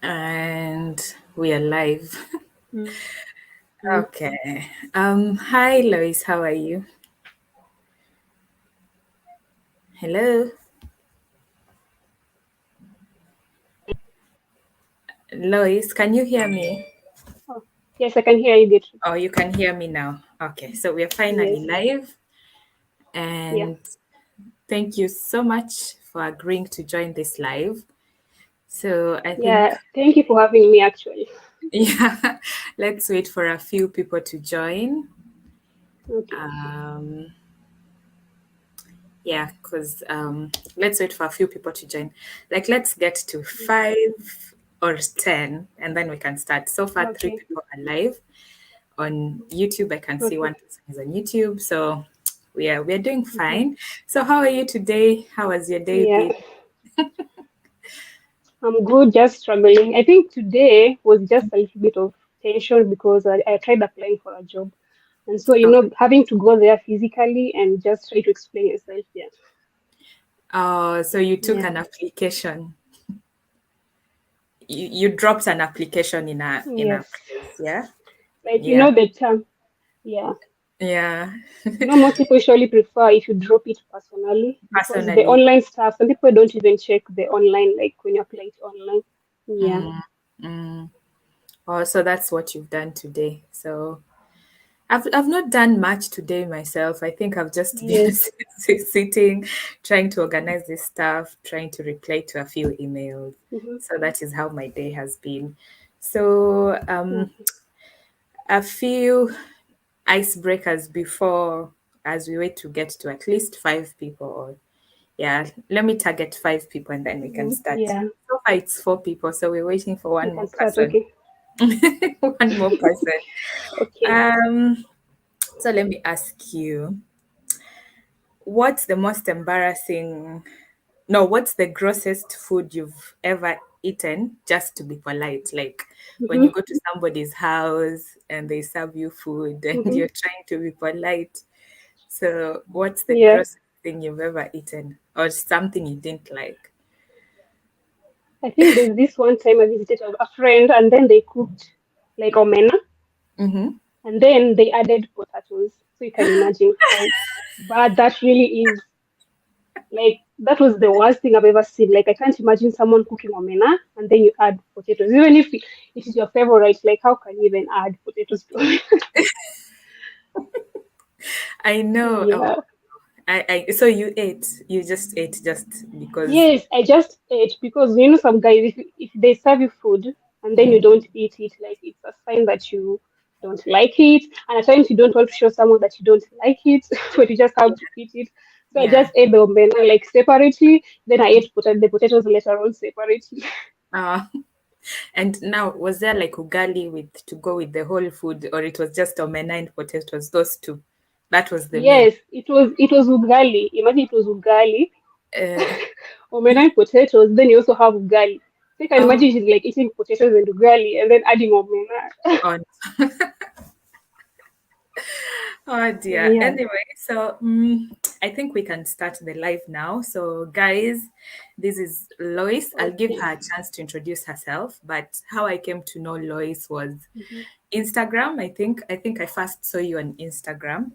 And we are live. Mm. Okay. Hi Lois, how are you? Hello? Lois, can you hear me? Oh, yes, I can hear you, Beatrice. Oh, you can hear me now. Okay, so we're finally Yes. live. Yeah. And thank you so much for agreeing to join this live. So I think, Yeah. Thank you for having me, actually. yeah, let's wait for a few people to join. Okay. Um, yeah, because let's wait for a few people to join. Like, let's get to 5 or 10, and then we can start. So far, 3 Okay. people are live on YouTube. I can see Okay. one person is on YouTube, so we're doing hmm fine. So, how are you today? How has your day Yeah. been? I'm good, just struggling. I think today was just a little bit of tension because I tried applying for a job. And so, Oh, having to go there physically and just try to explain yourself. Yeah. so you took Yeah. an application. You dropped an application in a Yes. place, yeah, Like, yeah, the term. Yeah. yeah. Most people usually prefer if you drop it personally because the Personally, online stuff, some people don't even check the online, like when you apply it online. Yeah. mm, mm. Oh, so that's what you've done today. So I've not done much today myself. I think I've just been Yes. sitting, trying to organize this stuff, trying to reply to a few emails. Mm-hmm. So that is how my day has been. So Okay. a few icebreakers before, as we wait to get to at least 5 people. Or yeah, let me target 5 people and then we can start. Yeah. So far it's 4 people, so we're waiting for We one can more start. person. Okay. One more person. Okay. Um, so let me ask you, what's the most embarrassing, no, what's the grossest food you've ever eaten just to be polite? Like when you Mm-hmm. go to somebody's house and they serve you food and Mm-hmm. you're trying to be polite. So what's the Yeah. grossest thing you've ever eaten or something you didn't like? I think there's this one time I visited a friend and then they cooked like omena Mm-hmm. and then they added potatoes. So you can imagine how bad that really is. Like that was the worst thing I've ever seen. Like I can't imagine someone cooking omena and then you add potatoes, even if it is your favorite. Like how can you even add potatoes to it? I know. Oh, Yeah. so you just ate just because. Yes, I just ate because some guys if they serve you food and then you Mhm. don't eat it, like it's a sign that you don't like it. And at times you don't want to show someone that you don't like it, but you just have to eat it. So I Yeah. just ate the omena like separately. Then I ate the potatoes later on separately. Uh, and now, was there like ugali with to go with the whole food, or it was just omena and potatoes? Those two. That was the meal. Yes, it was ugali. Imagine it was ugali, Uh, omena and potatoes. Then you also have ugali. So you can oh, imagine it's like eating potatoes and ugali and then adding omena. on. Oh dear. Yeah. Anyway, so I think we can start the live now. So, guys, this is Lois. I'll give Okay. her a chance to introduce herself. But how I came to know Lois was Mhm. Instagram. I think I first saw you on Instagram,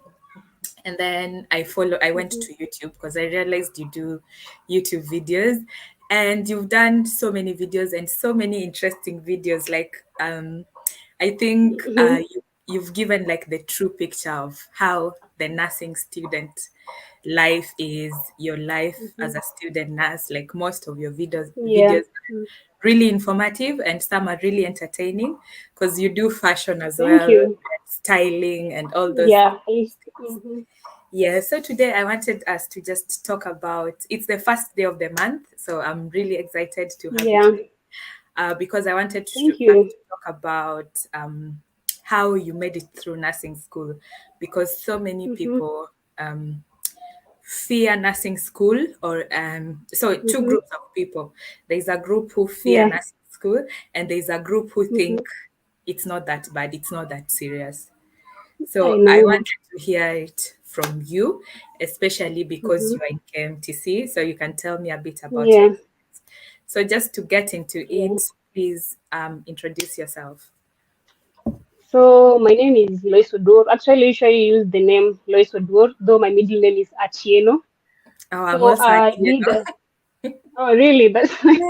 and then I went Mhm. to YouTube because I realized you do YouTube videos, and you've done so many videos and so many interesting videos. Like I think Mhm. you've given like the true picture of how the nursing student life is, your life Mhm. as a student nurse. Like most of your Yeah. videos are really informative and some are really entertaining because you do fashion as Thank well, you. styling and all those. Yeah. Mhm. Yeah, so today I wanted us to just talk about, it's the first day of the month, so I'm really excited to have you Yeah. today because I wanted Thank us you. to talk about how you made it through nursing school, because so many Mhm. people fear nursing school, or so two Mhm. groups of people. There's a group who fear Yeah. nursing school, and there's a group who think Mhm. it's not that bad, it's not that serious. I So I know. wanted to hear it from you, especially because Mm-hmm. you are in KMTC. So you can tell me a bit about your Yeah. experience. So just to get into Yeah. it, please introduce yourself. So my name is Lois Odur. Actually, I usually use the name Lois Odur, though my middle name is Achieno. Oh, I'm So also I you did. know. Oh, really? That's nice.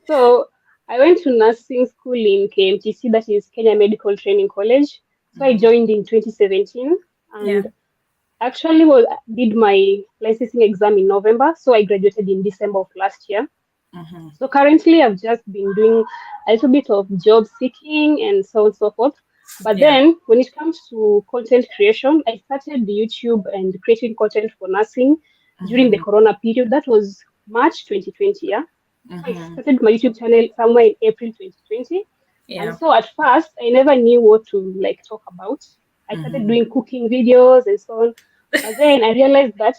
So I went to nursing school in KMTC, that is Kenya Medical Training College. So I joined in 2017, Yeah. and actually did my licensing exam in November. So I graduated in December of last year. Mm-hmm. So currently, I've just been doing a little bit of job seeking and so on and so forth. But Yeah. then, when it comes to content creation, I started YouTube and creating content for nursing during the Mm-hmm. Corona period. That was March 2020. Yeah, so I Mm-hmm. started my YouTube channel somewhere in April 2020. And Yeah. so at first, I never knew what to like talk about. I started Mm-hmm. doing cooking videos and so on. But then I realized that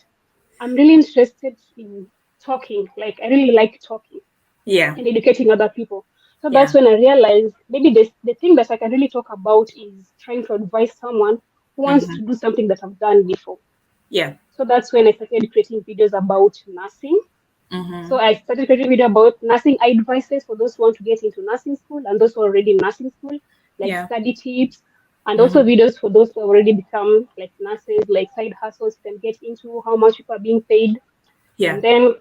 I'm really interested in talking. Like I really like talking Yeah. and educating other people. So that's Yeah. when I realized maybe the thing that I can really talk about is trying to advise someone who wants Mm-hmm. to do something that I've done before. Yeah. So that's when I started creating videos about nursing. Mm-hmm. So I started creating video about nursing advices for those who want to get into nursing school and those who are already in nursing school, like Yeah. study tips, and also Mm-hmm. videos for those who have already become like nurses, like side hustles you can get into, how much people are being paid. Yeah. And then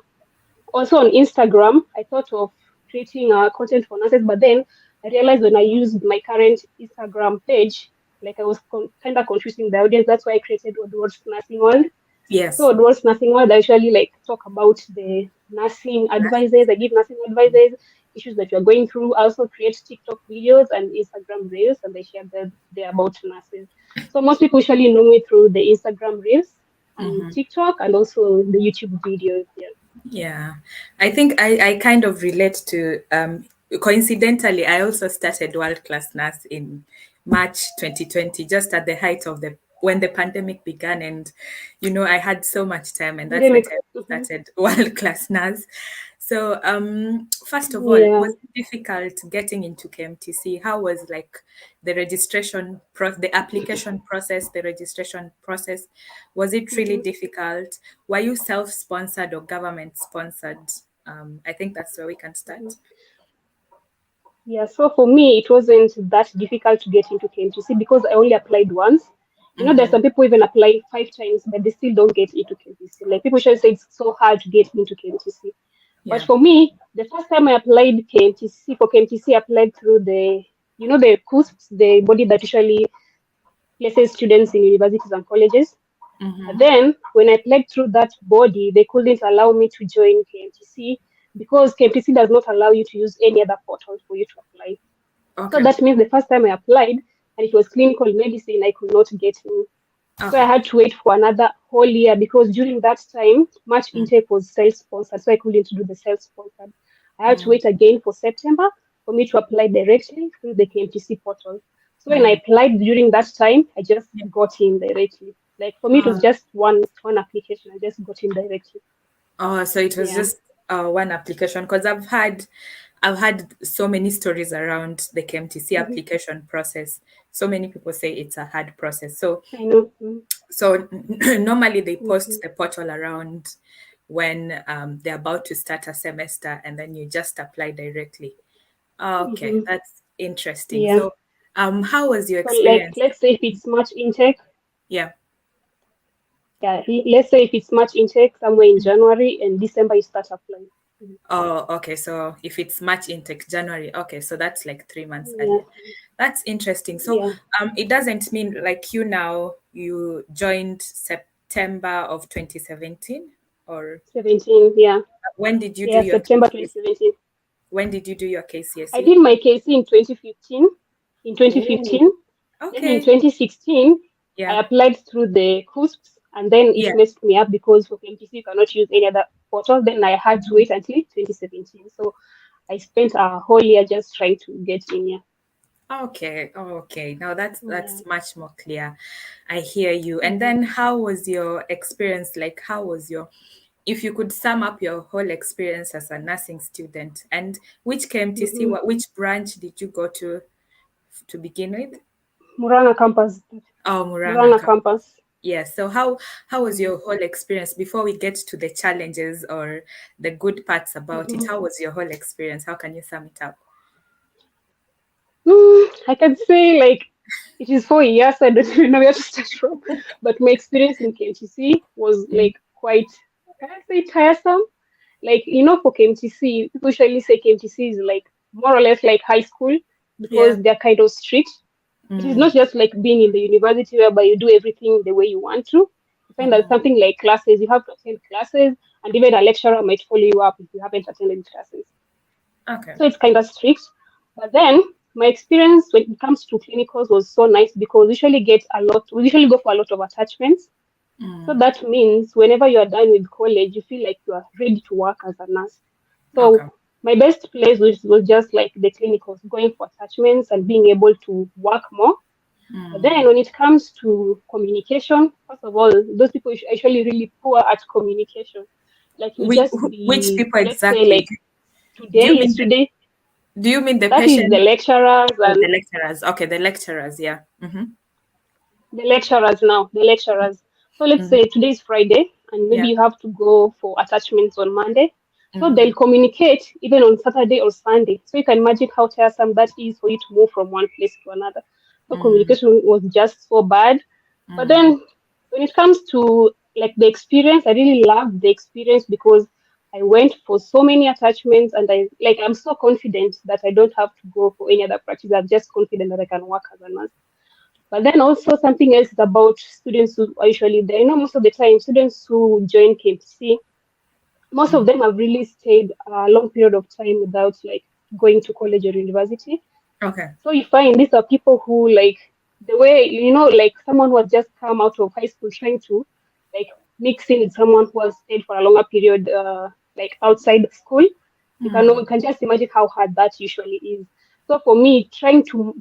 also on Instagram, I thought of creating content for nurses, but then I realized when I used my current Instagram page, like I was kind of confusing the audience. That's why I created Odwords Nursing World. Yes. So Odwords Nursing World, I usually like talk about the nursing advices. I give nursing advices, issues that you're going through. I also create TikTok videos and Instagram reels, and I share them there about nurses. So most people usually know me through the Instagram reels and Mm-hmm. TikTok, and also the YouTube videos. Yeah. Yeah, I think I kind of relate to coincidentally, I also started World Class Nurse in March 2020, just at the height of the when the pandemic began, and I had so much time, and that's the Pandemic. time I Hmm. started World Class Nurse. So first of all, Yeah. was it difficult getting into KMTC? How was like the the application process, the registration process? Was it really Hmm. difficult? Were you self-sponsored or government-sponsored? I think that's where we can Hmm. start. Yeah. So for me, it wasn't that difficult to get into KMTC because I only applied once. You know, there's Mm-hmm. some people even apply 5 times, but they still don't get into KMTC. Like people should say it's so hard to get into KMTC. But Yeah. for me, the first time I applied KMTC for KMTC, I applied through the CUSPs, the body that usually places students in universities and colleges. But Mm-hmm. then, when I applied through that body, they couldn't allow me to join KMTC because KMTC does not allow you to use any other portal for you to apply. So Okay. that means the first time I applied, and it was clinical medicine, I could not get in. So I Okay. had to wait for another whole year because during that time, March intake was self-sponsored, so I couldn't do the self-sponsored. I had to Mm-hmm. wait again for September for me to apply directly through the KMTC portal. So when I Mm-hmm. applied during that time, I just Yeah. got in directly. Like for me, it was just one application. I just got in directly. So it was Yeah. just one application because I've had so many stories around the KMTC Hmm. application process. So many people say it's a hard process. So I know. Mm-hmm. So normally they Mm-hmm. post the portal around when they're about to start a semester, and then you just apply directly. Okay, Mm-hmm. that's interesting. Yeah. So, how was your So like, experience? let's say if it's March intake, Yeah. yeah, let's say if it's March intake somewhere in January and December you start applying. Mhm. Oh, okay. So if it's March intake, January, okay, so that's like 3 months Yeah, earlier. That's interesting. So, yeah, it doesn't mean like you now you joined September of 2017, or 17, yeah, when did you do yeah, your September KCSE? 2017. When did you do your I KCSE? did my KC in 2015. In Oh, 2015, then in okay. 2016, I Yeah. applied through the CUSPs, and then it Yeah. messed me up because for KMTC you cannot use any other portal. Then I had to wait until 2017. So I spent a whole year just trying to get in here. Okay. Okay. Now Yeah. that's much more clear. I hear you. And Hmm. then how was your experience? Like how was your if you could sum up your whole experience as a nursing student, and which KMTC, Hmm. which branch did you go to begin with? Muranga campus. Oh, Muranga. Muranga campus. Yeah. So how was your whole experience before we get to the challenges or the good parts about it? Mhm. How was your whole experience? How can you sum it up? I can say like it is 4 years. I don't even know where to start from. But my experience in KMTC was Mm. like quite, can I say, tiresome? Like, for KMTC, people usually say KMTC is like more or less like high school Yeah. because they're kind of strict. It is Mm. not just like being in the university whereby you do everything the way you want to. You find that Mm-hmm. something like classes, you have to attend classes, and even a lecturer might follow you up if you haven't attended classes. Okay. So it's kind of strict. But then my experience when it comes to clinicals was so nice because we usually go for a lot of attachments. So Mm. that means whenever you are done with college, you feel like you are ready to work as a nurse. Okay. So my best place was just like the clinicals, going for attachments and being able to work more. But then Mm. when it comes to communication, first of all, those people are actually really poor at communication. Like you just Which be, people let's say exactly? like Do you today, mean yesterday, the that is the patient lecturers or the and lecturers? Okay, the lecturers. Yeah. Mm-hmm. the lecturers now, the lecturers. So let's Mm-hmm. say today is Friday and maybe Yeah. you have to go for attachments on Monday. So Mm-hmm. they'll communicate even on Saturday or Sunday. So you can imagine how tiresome that is for you to move from one place to another. So Mm. communication was just so bad. But Mm. then when it comes to like the experience, I really loved the experience because I went for so many attachments and I'm so confident that I don't have to go for any other practice. I'm just confident that I can work as a nurse. But then also something else is about students who are usually there. Most of the time, students who join KMTC, most of Mm. them have really stayed a long period of time without like going to college or university. Okay. So you find these are people who like the way like someone who has just come out of high school trying to like mix in with someone who has stayed for a longer period, like outside school. You Mm. can just imagine how hard that usually is. So for me, trying to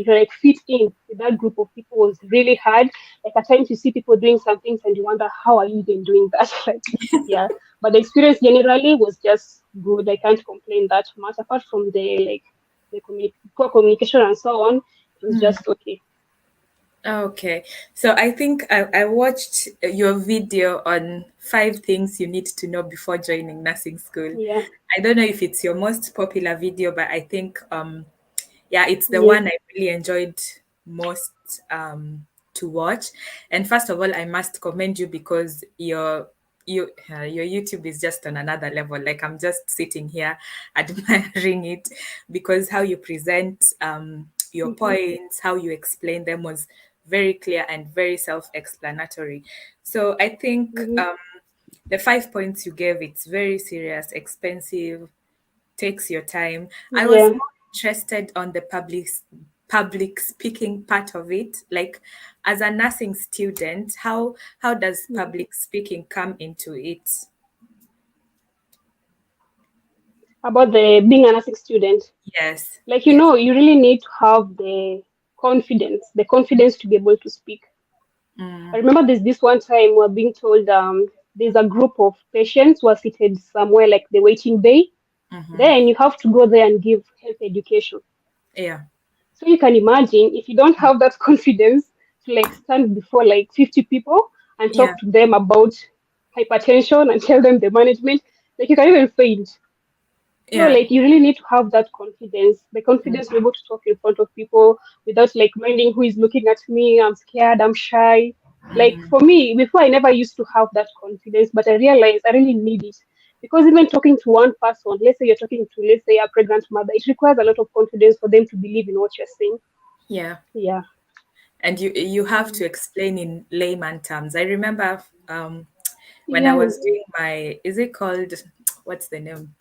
like fit in with that group of people was really hard. Like at times you see people doing some things and you wonder how are you even doing that? Like yeah, but the experience generally was just good. I can't complain that much apart from the poor communication and so on. It was Mm. just okay. Okay. So I think I watched your video on 5 things you need to know before joining nursing school. Yeah. I don't know if it's your most popular video, but I think yeah, it's the Yes. one I really enjoyed most to watch. And first of all, I must commend you because your YouTube is just on another level. Like I'm just sitting here admiring it because how you present your Mm-hmm. points, how you explain them was very clear and very self-explanatory. So I think Mm-hmm. the 5 points you gave, it's very serious, expensive, takes your time. I was Yeah. more interested on the public speaking part of it. Like as a nursing student, how does Mm-hmm. public speaking come into it? About the being a nursing student, Yes, like yes. you really need to have the confidence to be able to speak. I Mm, remember this one time we're being told there's a group of patients who are seated somewhere like the waiting bay. mm-hmm. Then you have to go there and give health education. Yeah, So you can imagine if you don't have that confidence to like stand before like 50 people and yeah, talk to them about hypertension and tell them the management, like you can even faint. So yeah. like you really need to have that confidence, the confidence to be able to talk in front of people without like minding who is looking at me. I'm scared, I'm shy. Like Mm-hmm. for me, before I never used to have that confidence, but I realized I really need it. Because even talking to one person, let's say you're talking to, let's say, a pregnant mother, it requires a lot of confidence for them to believe in what you're saying. Yeah. Yeah. And you have Mm. to explain in layman terms. I remember when I Yeah. was doing my, is it called, what's the name?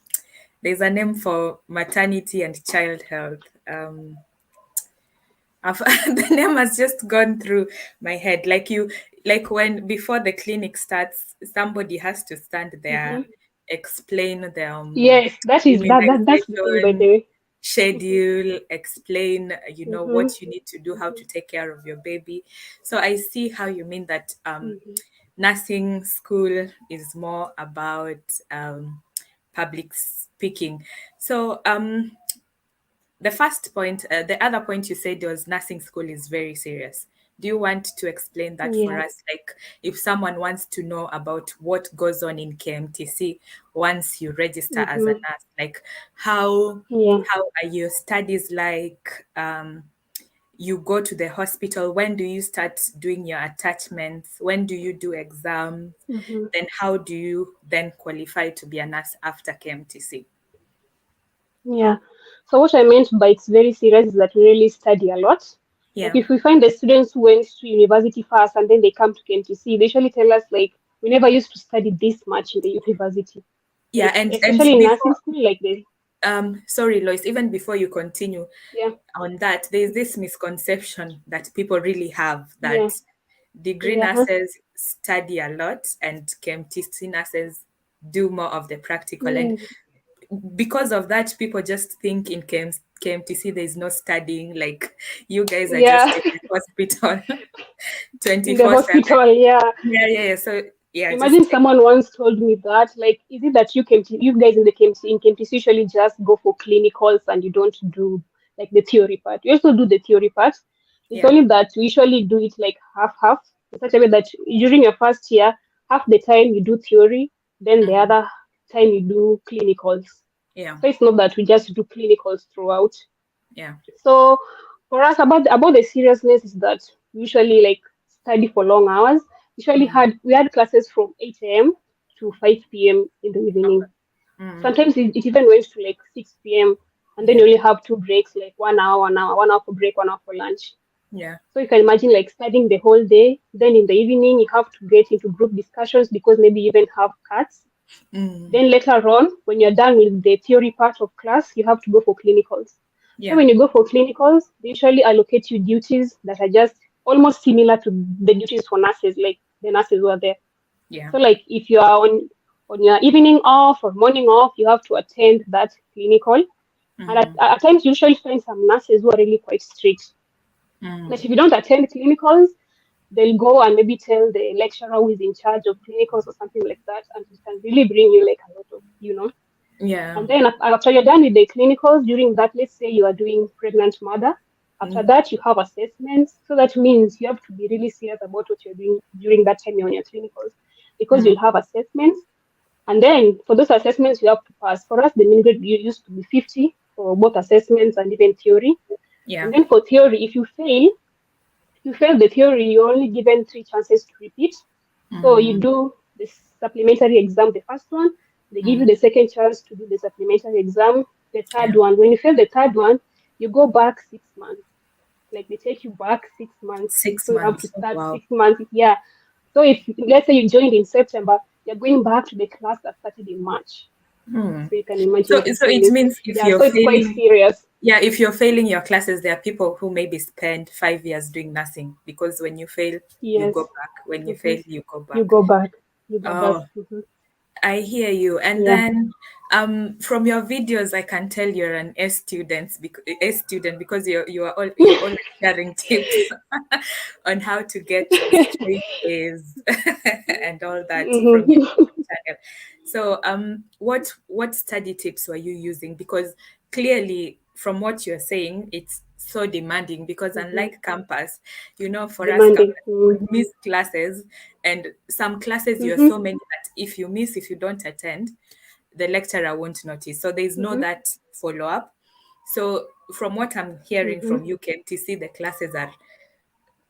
There's a name for maternity and child health. The name has just gone through my head. Like when before the clinic starts, somebody has to stand there, Hmm. explain the Yes, that's the thing, by the immunization way. schedule, explain Hmm. what you need to do, how Hmm. to take care of your baby. So I see how you mean that Hmm. nursing school is more about public speaking. So the other point you said was nursing school is very serious. Do you want to explain that for Yeah. us? Like, if someone wants to know about what goes on in KMTC once you register as a Mm-hmm. nurse, like how Yeah. how are your studies like? You go to the hospital. When do you start doing your attachments? When do you do exams? Mm-hmm. Then how do you then qualify to be a nurse after KMTC? Yeah. So what I meant by it's very serious is that we really study a lot. Like Yeah. if we find the students who went to university first and then they come to KMTC, they usually tell us like we never used to study this much in the university. Yeah, Like and especially in nursing before school, like they sorry, Lois, even before you continue yeah, on that, there's this misconception that people really have yeah, that degree yeah, huh? nurses study a lot and KMTC nurses do more of the practical. And Yes, because of that, people just think in KMTC there's no studying, like you guys are yeah. just in the hospital In the 24/7. hospital, yeah. Yeah, yeah, yeah. So yeah, Imagine just take someone once told me that, like, is it that you guys in the KMC, in KMTC usually just go for clinicals and you don't do like the theory part? You also do the theory part. It's yeah. only that we usually do it like half half, in such a way that during your first year, half the time you do theory, then the Mhm. other time you do clinicals. Yeah, So it's not that we just do clinicals throughout. yeah. So for us, about the seriousness is that we usually like study for long hours. Mm. We had classes from 8 a.m. to 5 p.m. in the evening. Mm. Sometimes it even went to like 6 p.m. and then you Yeah, only have two breaks, like 1 hour, 1 hour, 1 hour for break, 1 hour for lunch. yeah. So you can imagine like studying the whole day. Then in the evening you have to get into group discussions because maybe you even have cuts. Mm. Then later on, when you're done with the theory part of class, you have to go for clinicals. So Yeah, when you go for clinicals, they usually allocate you duties that are just almost similar to the duties for nurses, like the nurses who are there. yeah. So like if you are on your evening off or morning off, you have to attend that clinical. And Mm. at times, you usually find some nurses who are really quite strict. That Mm. if you don't attend clinicals, they'll go and maybe tell the lecturer who is in charge of clinicals or something like that, and it can really bring you like a lot of, Yeah. and then after you're done with the clinicals, during that, let's say you are doing pregnant mother, after Mm. that you have assessments. So that means you have to be really serious about what you're doing during that time you're on your clinicals, because Mm. you'll have assessments. And then for those assessments, you have to pass. For us, the mean grade used to be 50 for both assessments and even theory. Yeah. And then for theory, if you fail the theory, you're only given three chances to repeat. So you Mm. do the supplementary exam, the first one. They give you Mm. the second chance to do the supplementary exam, the third Yeah. one. When you fail the third one, you go back 6 months. Like they take you back 6 months. Six So you have to months. Oh, start wow. 6 months. Yeah. So if let's say you joined in September, you're going back to the class that started in March. Hmm. So you can imagine So, it is so it really, means if yeah. you're So it's quite failing, serious. yeah, if you're failing your classes, there are people who maybe spend 5 years doing nothing because when you fail, you Yes. go back. When you Hmm. fail, you go You back. go back. You go back. Oh, Hmm. I hear you. And Yeah. then from your videos, I can tell you're an S student because you're all sharing tips on how to get straight A's and all that from your Hmm. channel. So what study tips were you using? Because clearly from what you're saying, it's so demanding because Hmm. unlike campus, for us Demanding. campus, we miss classes and some classes you're Mm-hmm. so many that if you don't attend, the lecturer won't notice. So there's no Mm-hmm. that follow up. So from what I'm hearing Mm-hmm. from you, KMTC, the classes are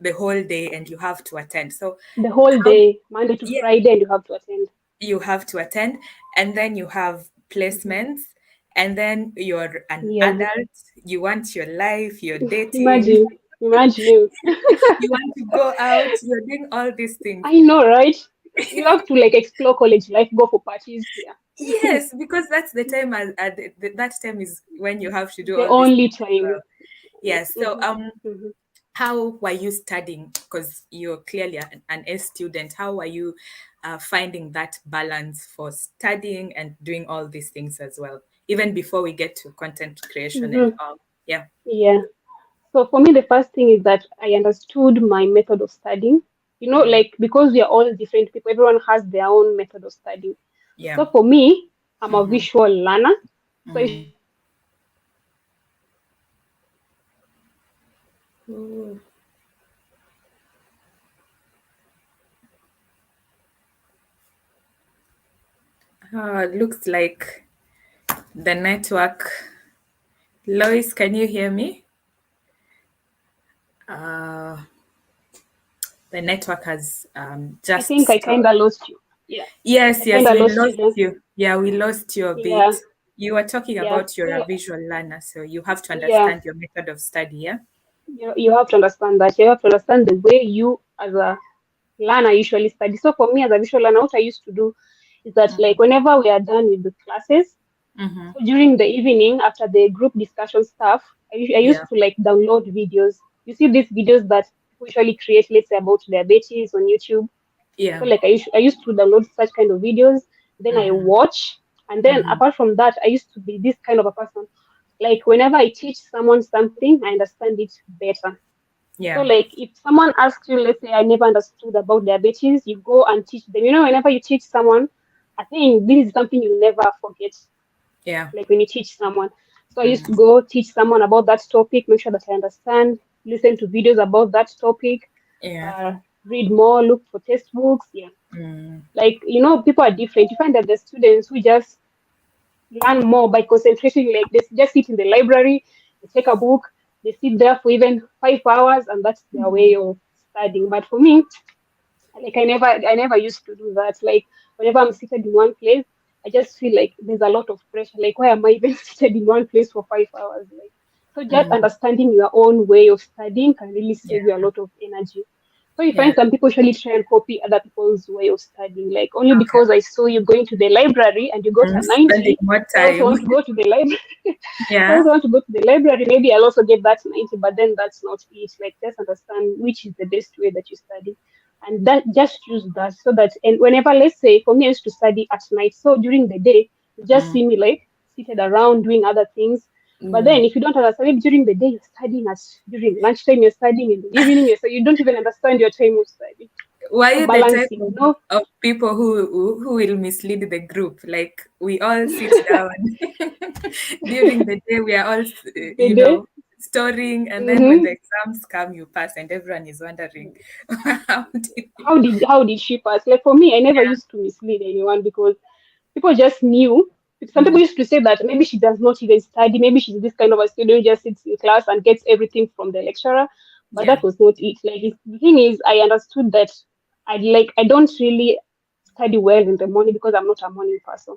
the whole day and you have to attend. So The whole how day, Monday to yeah, Friday, and you have to attend. you have to attend and then you have Hmm. placements and then you're an Yeah. adult, you want your life, you're dating, Imagine. Imagine. you want to go out, you're doing all these things. I know, right? You have to like explore college life, go for parties. Yeah. Yes, because that's the time that time is when you have to do The all these only things as time. well. Yes. So Hmm. Hmm. how were you studying? Because you're clearly an A student. How were you finding that balance for studying and doing all these things as well? Even before we get to content creation and Hmm. all. Yeah. Yeah. So for me, the first thing is that I understood my method of studying. Mm. Like because we are all different people, everyone has their own method of studying. Yeah. So for me, I'm a Mm-hmm. visual learner. So if Mm. Ooh. Looks like the network. Lois, can you hear me? Uh, the network has I just think I kind stopped. of lost you. Yeah, I Yes, kind yes, of we lost you lost then. you. Yeah, we lost you a Yeah, bit. You were talking yeah. about you're a So visual learner, so you have to yeah, understand your method of study, yeah? you have to understand that. You have to understand the way you as a learner usually study. So for me as a visual learner, what I used to do is that like whenever we are done with the classes, Mm-hmm. so during the evening after the group discussion stuff, I Yeah, used to like download videos. You see these videos that people usually create, let's say about diabetes on YouTube. So yeah. like I used to download such kind of videos, then I Mm-hmm. watch, and then Mm-hmm. apart from that, I used to be this kind of a person. Like whenever I teach someone something, I understand it better. So Yeah, like if someone asks you, let's say I never understood about diabetes, you go and teach them. You know, whenever you teach someone, I think this is something you never forget. yeah. Like when you teach someone. So I used Mm, to go teach someone about that topic, make sure that I understand, listen to videos about that topic, yeah. read more, look for textbooks. Yeah. Mm, Like, you know, people are different. You find that the students who just learn more by concentrating, like they just sit in the library, they take a book, they sit there for even 5 hours, and that's their way of studying. But for me, like I never used to do that. Like whenever I'm seated in one place, I just feel like there's a lot of pressure. Like why am I even seated in one place for 5 hours? Like so just mm, understanding your own way of studying can really yeah, save you a lot of energy. So you yeah. find some people usually try and copy other people's way of studying. Like only Okay. because I saw you going to the library and you got a Spending 90, more I also time. want to go to the library. I Yeah, also want to go to the library. Maybe I'll also get that 90, but then that's not it. Like just understand which is the best way that you study, and that just choose that so that, and whenever, let's say for me I used to study at night, so during the day you just mm, see me like seated around doing other things. But then mm. if you don't understand, maybe during the day you're studying, at during lunchtime you're studying, in the evening so you don't even understand your time of study. Were So you the type balancing, you know. of people who will mislead the group? Like we all sit down during the day, we are all, The day. storing, and then when Mm-hmm. the exams come, you pass, and everyone is wondering, how did you? How did she pass? Like for me, I never Yeah. used to mislead anyone because people just knew. Some people Mm, used to say that maybe she does not even study, maybe she's this kind of a student who just sits in class and gets everything from the lecturer. But yeah. that was not it. Like the thing is, I understood that I don't really study well in the morning because I'm not a morning person.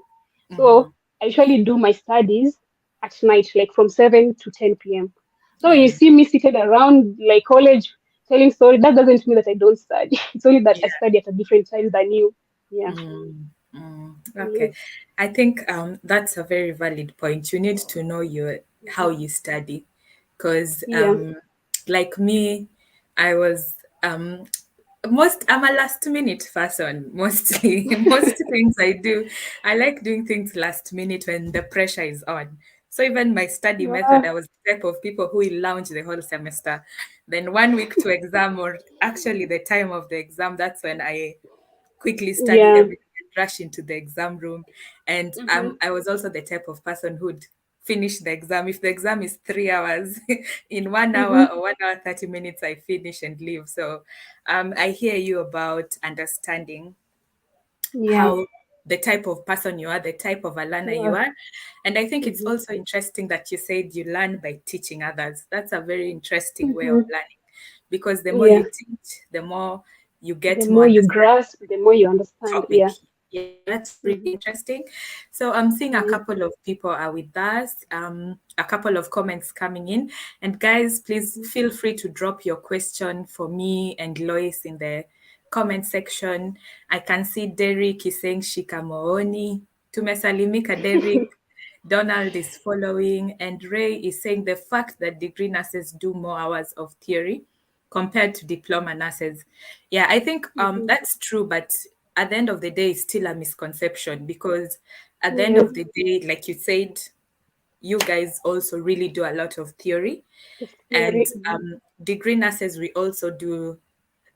Mm-hmm. So I usually do my studies at night, like from 7 to 10 p.m. So you Yeah. see me seated around like college telling story. That doesn't mean that I don't study. It's only that I Yeah. study at a different time than you. Yeah. Mm, okay. Yes. I think that's a very valid point. You need to know your how Mhm. you study, because Yeah. like me, I was I'm a last minute person mostly. Most things I do, I like doing things last minute when the pressure is on. So even my study method, Yeah. I was the type of people who will lounge the whole semester. Then 1 week to exam, or actually the time of the exam, that's when I quickly study Yeah. everything and rush into the exam room. And Mm-hmm. I was also the type of person who'd finish the exam. If the exam is 3 hours, in 1 hour Mm-hmm. or 1 hour, 30 minutes, I finish and leave. So I hear you about understanding Yeah. how the type of person you are, the type of a learner you Yeah. are. And I think it's Mm-hmm. also interesting that you said you learn by teaching others. That's a very interesting way of Mm-hmm. learning, because the more you Yeah. teach, the more you The get more more you understanding grasp, the more you understand. topic. Yeah. Yeah, that's really Mm-hmm. interesting. So I'm seeing a Yeah. couple of people are with us, a couple of comments coming in. And guys, please Mm-hmm. feel free to drop your question for me and Lois in the comment section. I can see Derek is saying shikamooni. Tumesalimika, Derek. Donald is following, and Ray is saying the fact that degree nurses do more hours of theory compared to diploma nurses. Yeah, I think Mm-hmm. that's true, but at the end of the day, it's still a misconception, because at the end Yeah. of the day, like you said, you guys also really do a lot of theory, The and theory. Mm-hmm. degree nurses, we also do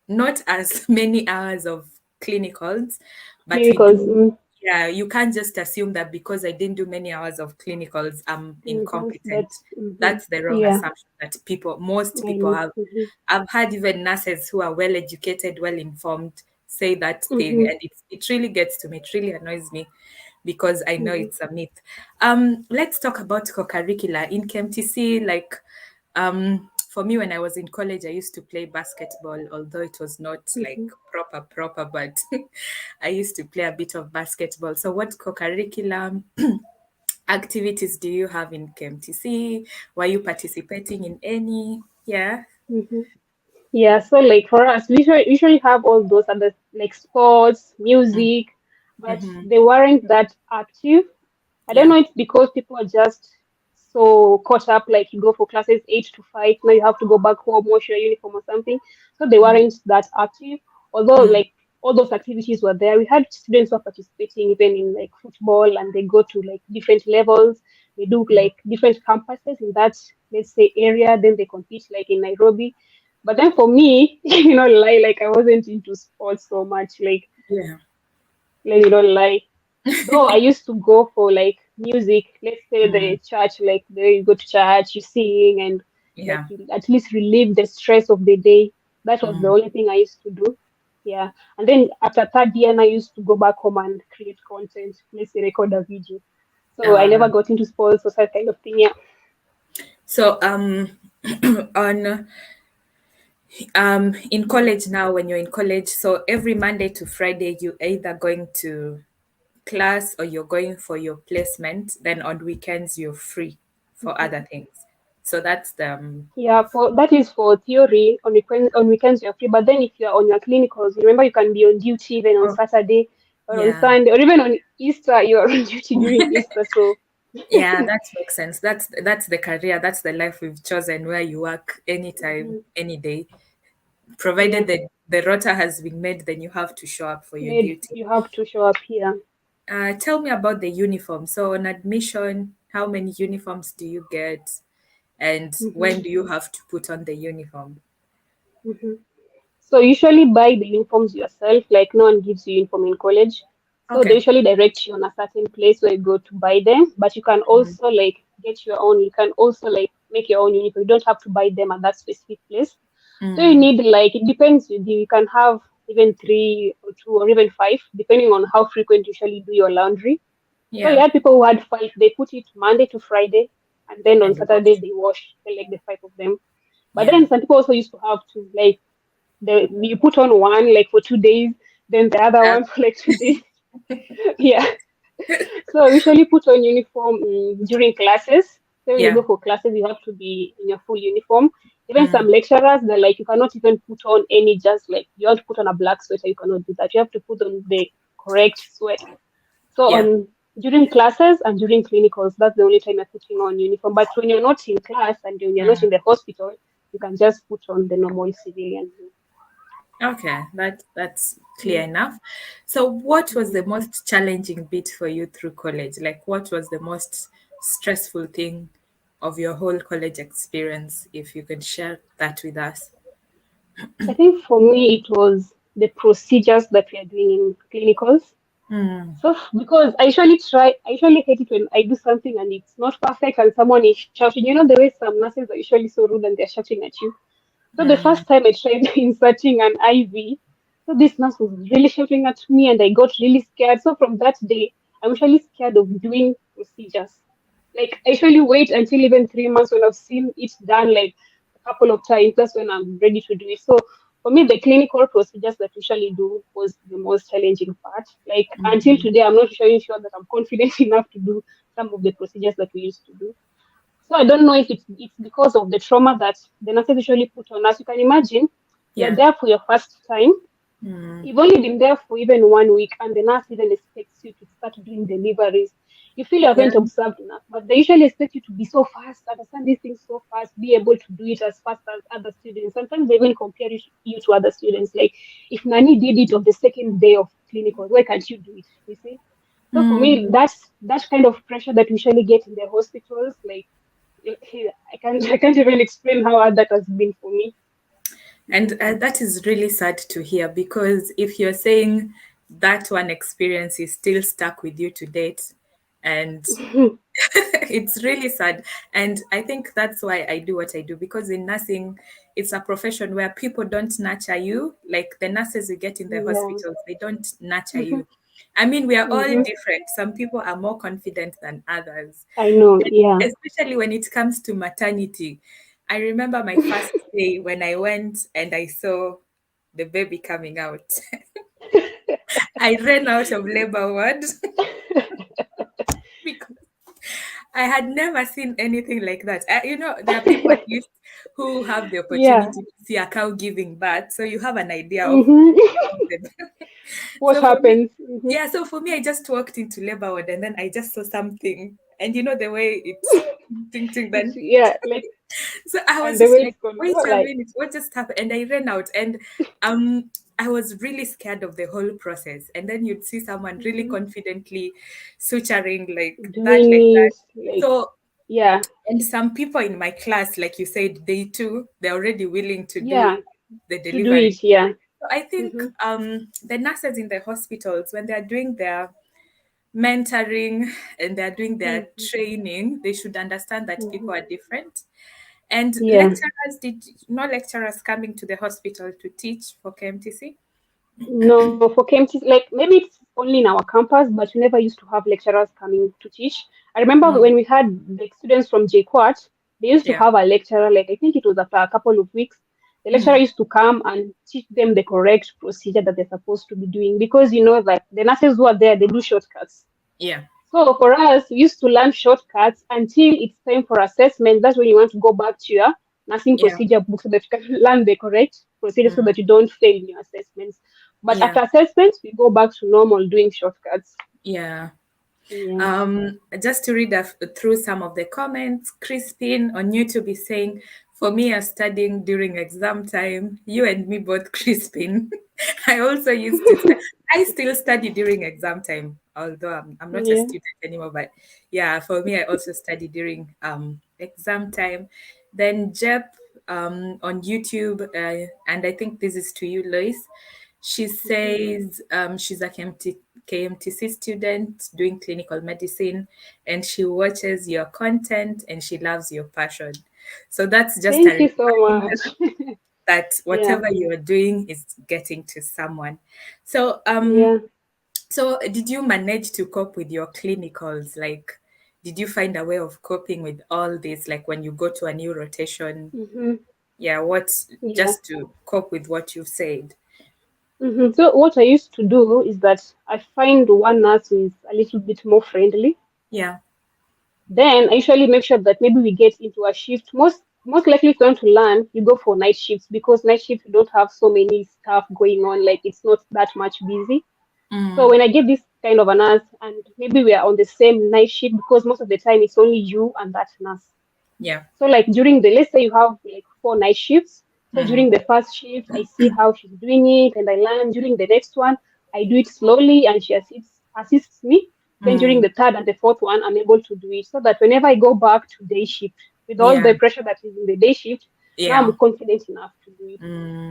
not as many hours of clinicals, but we Clinicals. do. Mm. Yeah, you can't just assume that because I didn't do many hours of clinicals, I'm Clinicals. incompetent. That's. Mm-hmm. That's the wrong Yeah. assumption that most I people know. have. Mm-hmm. I've had even nurses who are well educated, well informed, say that thing, Mm-hmm. and it really gets to me. It really annoys me, because I know Mhm. it's a myth. Let's talk about co-curricular in KMTC. Like, for me, when I was in college, I used to play basketball, although it was not like Mhm. proper, but I used to play a bit of basketball. So, what co-curricular activities do you have in KMTC? Were you participating in any? Yeah. Mhm. Yeah, so like for us, we usually have all those other like sports, music, but Mm-hmm. they weren't that active. I don't Yeah. know, it's because people are just so caught up, like you go for classes 8 to 5, now you have to go back home, wash your uniform or something. So they weren't that active. Although Mm, like all those activities were there. We had students who are participating even in like football and they go to like different levels. They do mm, like different campuses in that, let's say, area, then they compete like in Nairobi. But then for me, lie, like I wasn't into sports so much, like yeah. let me not lie. Though I used to go for like music, let's say Mm, the church, like there you go to church, you sing and like yeah. you at least relieve the stress of the day. That was the Mm, only thing I used to do. Yeah. And then after third year, I used to go back home and create content, let's say record a video. So I uh, never got into sports or that kind of thing. Yeah. so on in college now, when you're in college, so every Monday to Friday you either going to class or you're going for your placement, then on weekends you're free for Mhm. other things. So that's the Yeah, for that is for theory. On weekends you're free, but then if you're on your clinicals, remember you can be on duty even on oh, Saturday or on yeah. Sunday or even on Easter. You are on duty during Easter, so Yeah, that makes sense. That's the career, that's the life we've chosen, where you work anytime, mhm, any day. yeah, Provided the rota has been made, then you have to show up for your made duty. you have to show up here. Tell me about the uniform. So on admission, how many uniforms do you get, and hmm when do you have to put on the uniform? hmm So usually buy the uniforms yourself. Like no one gives you uniform in college. So they Okay. usually direct you on a certain place where you go to buy them. But you can Mm, also like get your own. You can also like make your own uniform. You don't have to buy them at that specific place. So you mm, need like it depends. You can have even three or two or even five, depending on how frequent you usually do your laundry. So you yeah, had people who had five. They put it Monday to Friday, and then on and Saturday wash. they wash. They like the five of them. But Yeah. then some people also used to have to like you put on one like for 2 days, then the other Uh, one for like 2 days. Yeah. So I usually put on uniform during classes. So when you yeah. go for classes, you have to be in your full uniform. Even some Mm, lecturers, they're like, you cannot even put on any, just like, you want to put on a black sweater, you cannot do that. You have to put on the correct sweater. So yeah. on during classes and during clinicals, that's the only time you're putting on uniform. But when you're not in class and when you're not Mm. in the hospital, you can just put on the normal civilian. Okay, that's clear Mm, enough. So what was mm. the most challenging bit for you through college? Like what was the most stressful thing of your whole college experience, if you can share that with us? I think for me, it was the procedures that we are doing in clinicals. Mm, So because I usually hate it when I do something and it's not perfect and someone is shouting. You know the way some nurses are usually so rude and they're shouting at you. So the mm, first time I tried inserting an IV, so this nurse was really shouting at me and I got really scared. So from that day, I'm usually scared of doing procedures. Like I usually wait until even 3 months when I've seen it done like a couple of times. That's when I'm ready to do it. So for me, the clinical procedures that we usually do was the most challenging part. Like until mm, today, I'm not really sure that I'm confident enough to do some of the procedures that we used to do. So I don't know if it's because of the trauma that the nurses usually put on us. You can imagine you're yeah. there for your first time. Mm, You've only been there for even 1 week, and the nurse even expects you to start doing deliveries. You feel you yeah. haven't observed enough, but they usually expect you to be so fast, understand these things so fast, be able to do it as fast as other students. Sometimes they even compare you to other students. Like, if Nani did it on the second day of clinical, why can't you do it? You see? So for me, Mm. that's that kind of pressure that we usually get in the hospitals. Like, I can't even explain how hard that has been for me. And that is really sad to hear, because if you're saying that one experience is still stuck with you to date, and it's really sad. And I think that's why I do what I do, because in nursing, it's a profession where people don't nurture you. Like the nurses you get in the Yeah. hospitals, they don't nurture you. I mean, we are all Mm-hmm. different. Some people are more confident than others, I know. Yeah. especially when it comes to maternity. I remember my first day when I went and I saw the baby coming out. I ran out of labor ward because I had never seen anything like that. There are people at least who have the Yeah. opportunity to see a cow giving birth, so you have an idea of Mm-hmm. how the What so for me, happens? Mm-hmm. yeah, so for me, I just walked into labor ward and then I just saw something, and you know the way it's ting ting It's then. yeah, like So I was and the just way like, it's gonna wait go, a like minute, what just happened? And I ran out, and um I was really scared of the whole process. And then you'd see someone really mhm, confidently suturing like doing that. it, like So, yeah, and some people in my class, like you said, they too, they're already willing to yeah, do the to do delivery. it, yeah. So I think Mm-hmm. the nurses in the hospitals, when they're doing their mentoring and they're doing their Mm-hmm. training, they should understand that Mm-hmm. people are different. And Yeah. lecturers, did no lecturers coming to the hospital to teach for KMTC? No, for KMT, like maybe it's only in our campus, but we never used to have lecturers coming to teach. I remember Mm, when we had like students from JQuat, they used to yeah. have a lecturer, like I think it was after a couple of weeks. The lecturer Mm, used to come and teach them the correct procedure that they're supposed to be doing because you know that the nurses who are there, they do shortcuts. yeah. So for us, we used to learn shortcuts until it's time for assessment. That's when you want to go back to your nursing Yeah. procedure book so that you can learn the correct procedure so Mm, that you don't fail in your assessments. But yeah. after assessments, we go back to normal doing shortcuts. Yeah. Yeah. Just to read through some of the comments, Crispin on YouTube is saying, for me, as studying during exam time, you and me both, Crispin. I also used to, I still study during exam time, although I'm not a Yeah. student anymore. But yeah, for me, I also study during exam time. Then Jep on YouTube, and I think this is to you, Lois. She Mhm. says she's a KMTC student doing clinical medicine, and she watches your content and she loves your passion. So that's just a Thank you so reminder much. that Yeah. whatever you're doing is getting to someone. So Yeah. so did you manage to cope with your clinicals? Like, did you find a way of coping with all this? Like when you go to a new rotation, Hmm. yeah, what's Yeah. just to cope with what you've said? So what I used to do is that I find one nurse who is a little bit more friendly. Yeah. Then I usually make sure that maybe we get into a shift. Most likely, if you want to learn, you go for night shifts because night shifts you don't have so many stuff going on. Like it's not that much busy. So Mm, when I get this kind of a nurse, and maybe we are on the same night shift because most of the time it's only you and that nurse. yeah. So like during the let's say you have like 4 night shifts. So Mm, during the first shift, I see how she's doing it and I learn. During the next one, I do it slowly and she assists me. Then during mm, the third and the fourth one, I'm able to do it so that whenever I go back to day shift with all yeah. the pressure that is in the day shift, now Yeah. I'm confident enough to do it.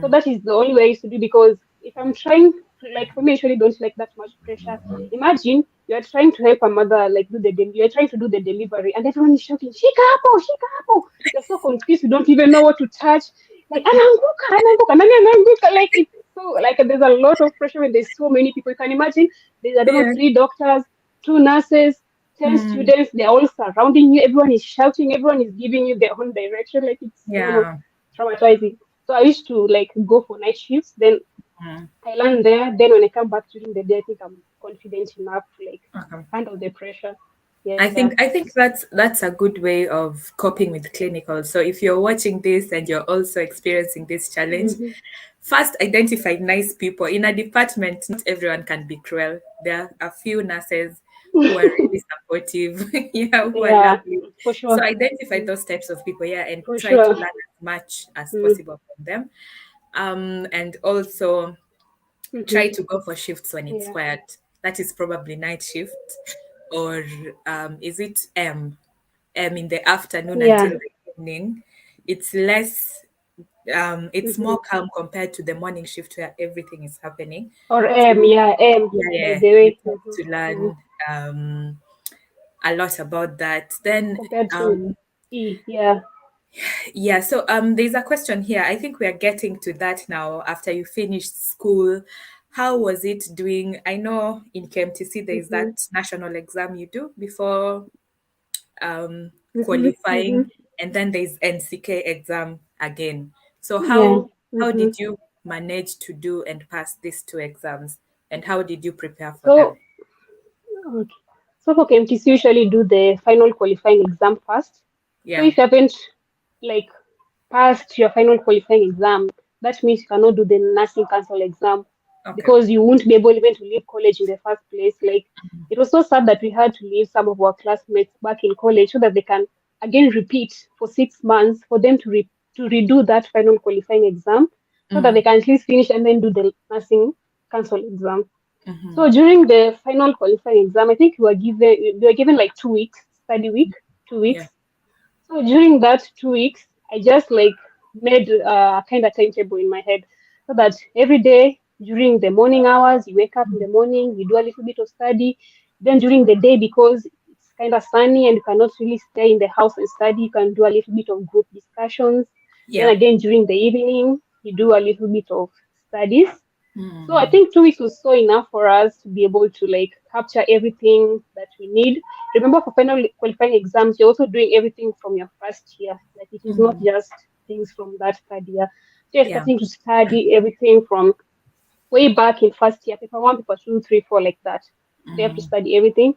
So Mm, that is the only way I used to do because if I'm trying to, like for me, I usually don't like that much pressure. Imagine you are trying to help a mother like you are trying to do the delivery and everyone is shouting, Shikapo, Shikapo. You're so confused, you don't even know what to touch. Like Ananguka, Ananguka, Nani Ananguka. Like it's so like there's a lot of pressure when there's so many people. You can imagine there's I don't know, yeah. 3 doctors, 2 nurses, 10 Mm, students, they're all surrounding you, everyone is shouting, everyone is giving you their own direction. Like it's so yeah. traumatizing. So I used to like go for night shifts. Then Mm, I learn there. Then when I come back during the day, I think I'm confident enough to like okay. handle the pressure. I Yeah. think I think that's a good way of coping with clinical. So if you're watching this and you're also experiencing this challenge, Hmm. first identify nice people. In a department, not everyone can be cruel. There are a few nurses who are really supportive, yeah, who are Yeah, lovely. for So sure. identify Mm, those types of people, yeah, and for try to sure. learn as much as Mm, possible from them. And also hmm. try to go for shifts when it's Yeah. quiet. That is probably night shift, or is it in the afternoon until Yeah. the evening. It's less. It's Hmm. more calm compared to the morning shift where everything is happening. Or So yeah, yeah, by yeah, the you way. tend to learn a lot about that. Then Compared to um, yeah. yeah, so there's a question here. I think we are getting to that now after you finished school. how was it doing? I know in KMTC there is Mm-hmm. that national exam you do before Mm-hmm. Mm-hmm. qualifying, and then there's NCK exam again. So Yeah. how Mm-hmm. did you manage to do and pass these two exams, and how did you prepare for them? So, okay. So for KMTC, usually do the final qualifying exam first. So Yeah. if you haven't like passed your final qualifying exam, that means you cannot do the nursing council exam Okay. because you won't be able even to leave college in the first place. Like it was so sad that we had to leave some of our classmates back in college so that they can again repeat for 6 months for them to redo that final qualifying exam so that they Mm, can at least finish and then do the nursing council exam. mm-hmm. So during the final qualifying exam, I think we were given like 2 weeks study week, two Yeah. weeks. So during that 2 weeks, I just like made a kind of timetable in my head so that every day during the morning hours, you wake up in the morning, you do a little bit of study. Then during the day, because it's kind of sunny and you cannot really stay in the house and study, you can do a little bit of group discussions. Then Yeah. again during the evening, you do a little bit of studies. So I Mm, think 2 weeks was so enough for us to be able to like capture everything that we need. Remember, for final qualifying exams, you're also doing everything from your first year. Like it is not mm, just things from that third year. So you're yeah. starting to study everything from way back in first year, paper one, paper two, three, four, like that. So you have to Mm, study everything.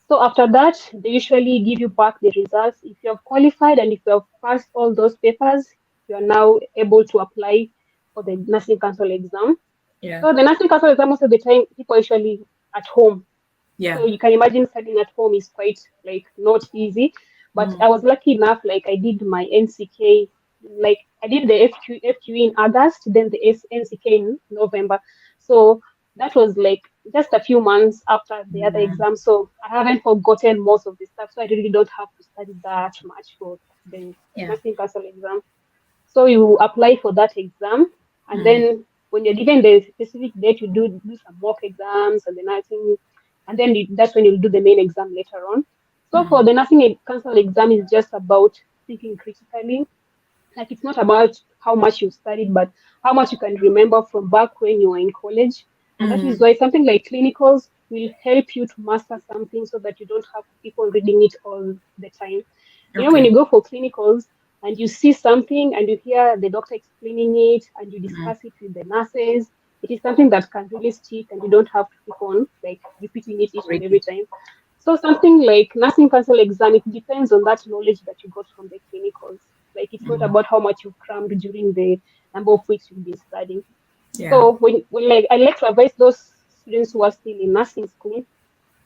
So after that, they usually give you back the results. If you have qualified and if you have passed all those papers, you are now able to apply for the nursing council exam. yeah. So the nursing council exam, most of the time people are usually at home. Yeah. So you can imagine studying at home is quite like not easy. But Mm, I was lucky enough, like I did my NCK, like I did the FQE in August, then the NCK in November. So that was like just a few months after the other mm, exam. So I haven't forgotten most of the stuff. So I really don't have to study that much for the yeah. nursing council exam. So you apply for that exam, and Mm, then when you're given the specific date, you do some mock exams and the nursing, and then that's when you'll do the main exam later on. So for mm, the nursing council exam, is just about thinking critically. Like it's not about how much you studied, but how much you can remember from back when you were in college. And that is mm, why something like clinicals will help you to master something so that you don't have to keep on reading it all the time. You know, when okay. you go for clinicals and you see something and you hear the doctor explaining it and you Mm, discuss it with the nurses, it is something that can really stick and you don't have to keep on like repeating it each and every reading. time. So something like nursing council exam, it depends on that knowledge that you got from the clinicals. Like it's not Mm, about how much you crammed during the number of weeks you've been studying. yeah. So when like I like to advise those students who are still in nursing school,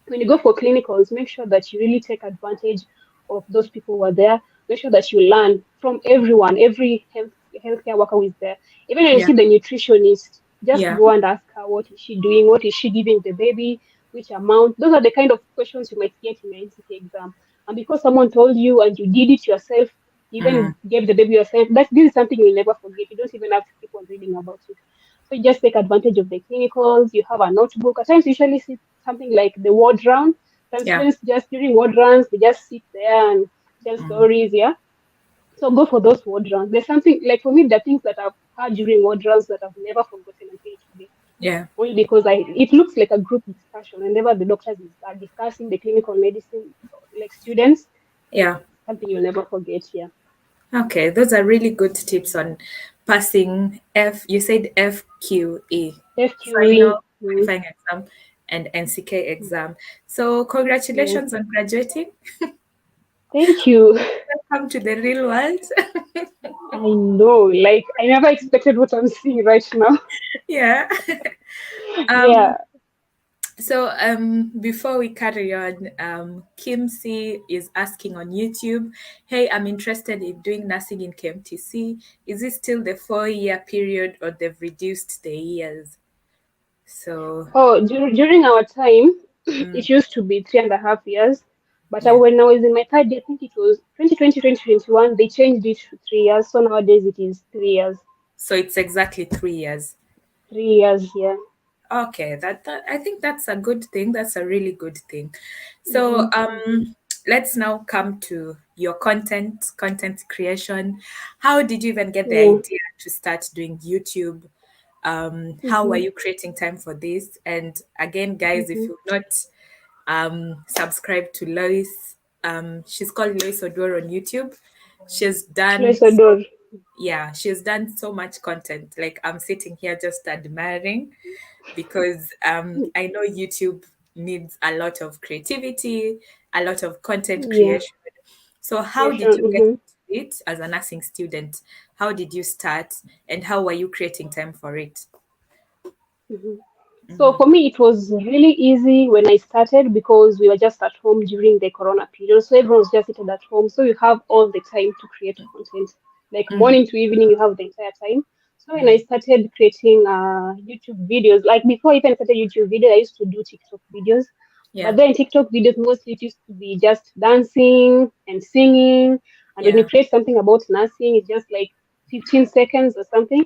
when you go for clinicals, make sure that you really take advantage of those people who are there. Make sure that you learn from everyone, every healthcare worker who is there. Even when you Yeah. see the nutritionist, just Yeah. go and ask her what is she doing, what is she giving the baby, which amount. Those are the kind of questions you might get in your NCT exam. And because someone told you and you did it yourself, you Mm, even gave the baby yourself, this is something you'll never forget. You don't even have to keep on reading about it. So you just take advantage of the clinicals. You have a notebook. At times, you usually see something like the ward round. Some yeah. students just during ward rounds, they just sit there and tell Mm, stories. Yeah. So go for those ward rounds. There's something like for me, the things that I've had during ward rounds that I've never forgotten until today. yeah. Only because it looks like a group discussion. Whenever the doctors are discussing the clinical medicine, like students, Yeah. something you'll never forget. Yeah. Okay. Those are really good tips on passing You said FQE, FQE. final qualifying exam, and NCK exam. So Yeah. congratulations on graduating. Thank you. Welcome to the real world. I know. Like I never expected what I'm seeing right now. Yeah. Um, Yeah. Before we carry on, Kim C is asking on YouTube, hey, I'm interested in doing nursing in KMTC. Is it still the 4 year period or they've reduced the years? So, Oh, during our time, mm, it used to be 3.5 years. But yeah. when I was in my third year, I think it was 2020, 2021, they changed it to 3 years. So nowadays it is 3 years. So it's exactly 3 years. 3 years, yeah. Okay, that I think that's a good thing. That's a really good thing. So, Mm-hmm, mm-hmm. let's now come to your content creation. How did you even get the Yeah. idea to start doing YouTube? How are Mm-hmm. you creating time for this? And again, guys, if Mm-hmm. you've not subscribed to Lois, she's called Lois Odor on YouTube. She's done Close the door. yeah, she's done so much content. Like I'm sitting here just admiring because I know YouTube needs a lot of creativity, a lot of content Yeah. creation. So, how did Creation. you get Mm-hmm. into it as a nursing student? How did you start, and how were you creating time for it? Mm-hmm. So for me, it was really easy when I started because we were just at home during the Corona period. So everyone was just sitting at home. So you have all the time to create content. Like Mm, morning to evening, you have the entire time. So when I started creating YouTube videos, like before I even started YouTube videos, I used to do TikTok videos. yeah, But then TikTok videos mostly it used to be just dancing and singing. And when you yeah, create something about nursing, it's just like 15 seconds or something.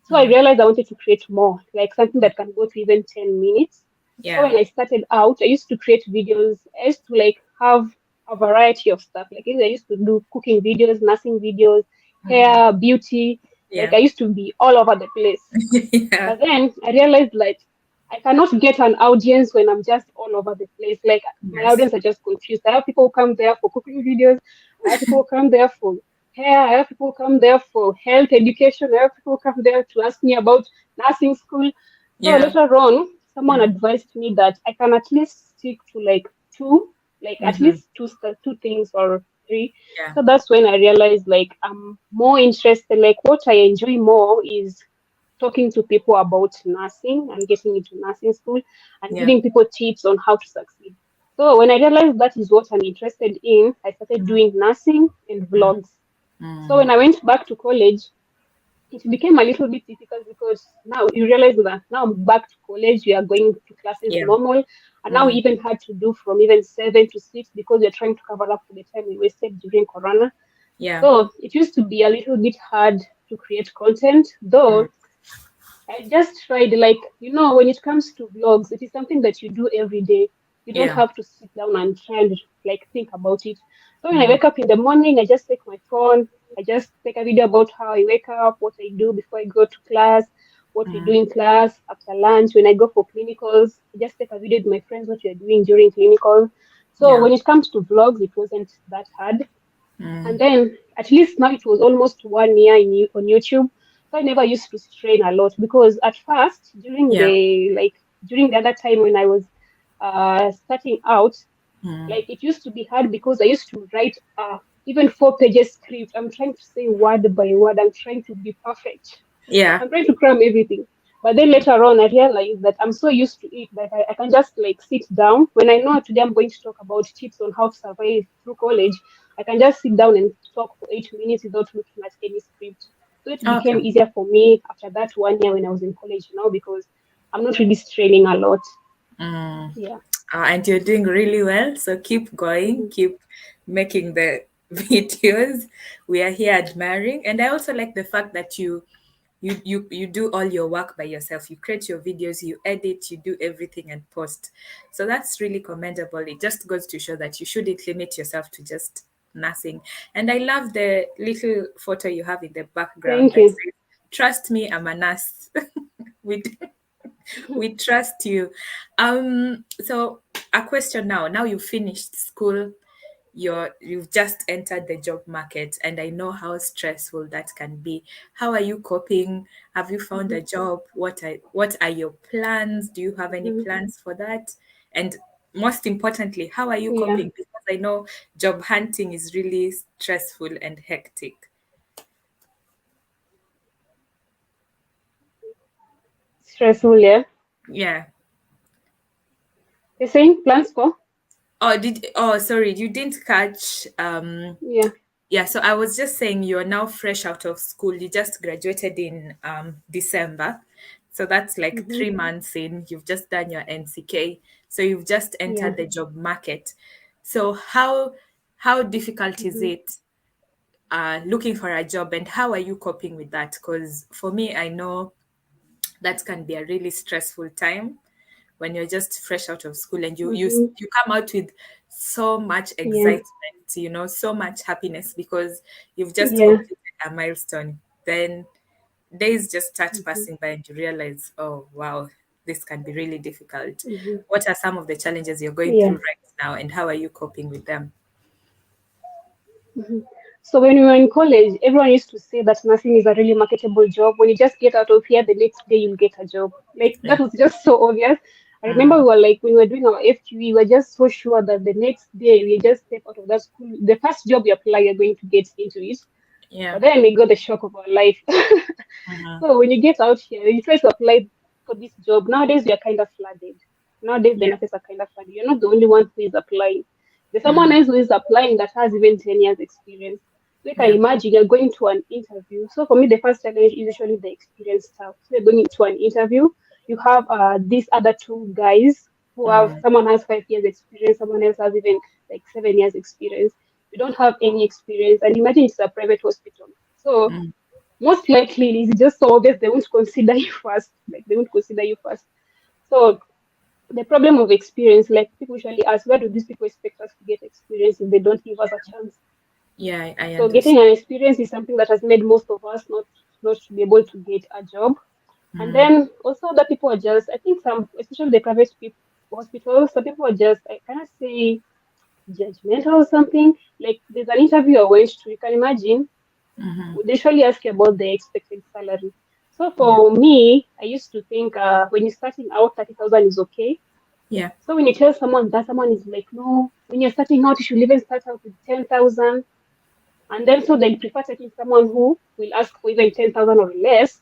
So I mm, realized I wanted to create more, like something that can go to even 10 minutes. So yeah, when I started out, I used to create videos. I used to like have a variety of stuff. Like I used to do cooking videos, nursing videos, hair, beauty. Like yeah, I used to be all over the place. yeah, But then I realized like I cannot get an audience when I'm just all over the place. Like my yes, audience are just confused. I have people who come there for cooking videos. I have people who come there for hair. I have people who come there for health education. I have people who come there to ask me about nursing school. So yeah, later on, someone mm, advised me that I can at least stick to like two, like at mm-hmm, least two things or three. yeah, So that's when I realized like I'm more interested. Like what I enjoy more is talking to people about nursing and getting into nursing school and yeah, giving people tips on how to succeed. So when I realized that is what I'm interested in, I started doing nursing and vlogs. So when mm, I went back to college, it became a little bit difficult because now you realize that now I'm back to college, we are going to classes yeah, normal, and now we mm, even had to do from even 7 to 6 because we're trying to cover up for the time we wasted during Corona. yeah, So it used to be a little bit hard to create content, mm, though I just tried, like, when it comes to vlogs, it is something that you do every day. You don't yeah, have to sit down and try and like think about it. So when I mm, wake up in the morning, I just take my phone, I just take a video about how I wake up, what I do before I go to class, what we do mm, in class, after lunch, when I go for clinicals, I just take a video with my friends what we are doing during clinicals. So yeah, when it comes to vlogs, it wasn't that hard. And mm, then at least now it was almost 1 year on YouTube. So I never used to strain a lot because at first yeah, during the other time when I was starting out, mm, like it used to be hard because I used to write even 4 pages script. I'm trying to say word by word. I'm trying to be perfect. yeah, I'm trying to cram everything. But then later on, I realized that I'm so used to it that I can just like sit down. When I know today I'm going to talk about tips on how to survive through college, I can just sit down and talk for 8 minutes without looking at any script. So it became okay. easier for me after that 1 year when I was in college, because I'm not really straining a lot. Mm. Yeah. And you're doing really well. So keep going, Mhm. keep making the videos. We are here admiring. And I also like the fact that you do all your work by yourself. You create your videos, you edit, you do everything and post. So that's really commendable. It just goes to show that you shouldn't limit yourself to just nursing. And I love the little photo you have in the background Thank that you. says, "Trust me, I'm a nurse." we we trust you. So a question now. Now you finished school, you've just entered the job market, and I know how stressful that can be. How are you coping? Have you found Mhm. a job? What are your plans? Do you have any Mhm. plans for that? And most importantly, how are you Yeah. coping? Because I know job hunting is really stressful and hectic. Stressful, yeah. Yeah. You're saying plans for? Sorry, you didn't catch Yeah. yeah, so I was just saying you're now fresh out of school. You just graduated in December. So that's like Hmm. 3 months in. You've just done your NCK. So you've just Yeah. entered the job market. So how difficult is Hmm. it looking for a job, and how are you coping with that? Because for me, I know that can be a really stressful time when you're just fresh out of school and Hmm. you come out with so much Yeah. excitement, so much happiness because you've just Yeah. completed a milestone. Then days just start Mm-hmm. passing by and you realize, oh wow, this can be really difficult. Mm-hmm. What are some of the challenges you're going Yeah. through right now, and how are you coping with them? Mhm. So when we were in college, everyone used to say that nursing is a really marketable job. When you just get out of here, the next day you'll get a job. Like Yeah. that was just so obvious. I remember we Mm. were like when we were doing our FQE, we were just so sure that the next day we just step out of that school, the first job you apply, you're going to get into it. Yeah. But then we got the shock of our life. Mm-hmm. So when you get out here, you try to apply for this job. Nowadays, we are kind of flooded. Nowadays, the Yeah. nurses are kind of flooded. You're not the only one who is applying. There's someone Mm. else who is applying that has even 10 years experience. So you can Yeah. imagine you're going to an interview. So for me, the first challenge is usually the experience stuff. So you're going into an interview. You have these other two guys who have, Mm. someone has 5 years experience, someone else has even like 7 years experience. You don't have any experience. And imagine it's a private hospital. So Mm. most likely it's just so obvious they won't consider you first. Like they won't consider you first. So the problem of experience, like people usually ask, where do these people expect us to get experience if they don't give us a chance? Yeah, I So getting understand. an experience is something that has made most of us not to be able to get a job. And Mm. then also other people are just, I think some, especially the private hospitals, some people are just, I cannot say judgmental or something. Like there's an interview I went to, you can imagine Mm-hmm. they usually ask you about the expected salary. So Yeah. for me, I used to think when you're starting out, 30,000 is okay. Yeah. So when you tell someone that, someone is like, no, when you're starting out, you should even start out with 10,000. And then so they prefer taking someone who will ask for even 10,000 or less.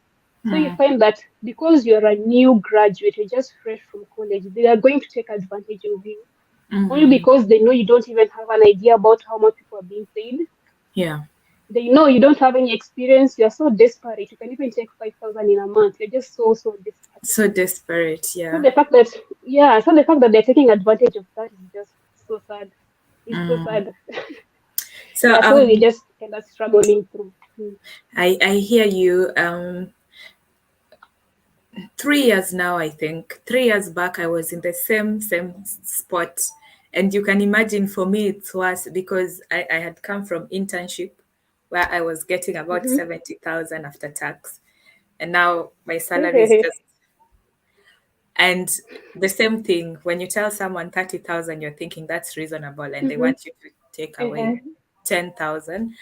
So you Mm. find that because you're a new graduate, you're just fresh from college, they are going to take advantage of you only Mm-hmm. because they know you don't even have an idea about how much people are being paid. Yeah. They know you don't have any experience. You're so desperate. You can even take 5,000 in a month. You're just so desperate. So desperate. So Yeah. the fact that so the fact that they're taking advantage of that is just so sad. It's so Mm. sad. So Yeah, so we just kind of struggling through. Mm. I hear you. 3 years now, I think 3 years back, I was in the same spot, and you can imagine for me it's worse because I had come from internship where I was getting about Mm-hmm. 70,000 after tax, and now my salary is just. And the same thing, when you tell someone 30,000, you're thinking that's reasonable, and they Mm-hmm. want you to take away Uh-huh. 10,000.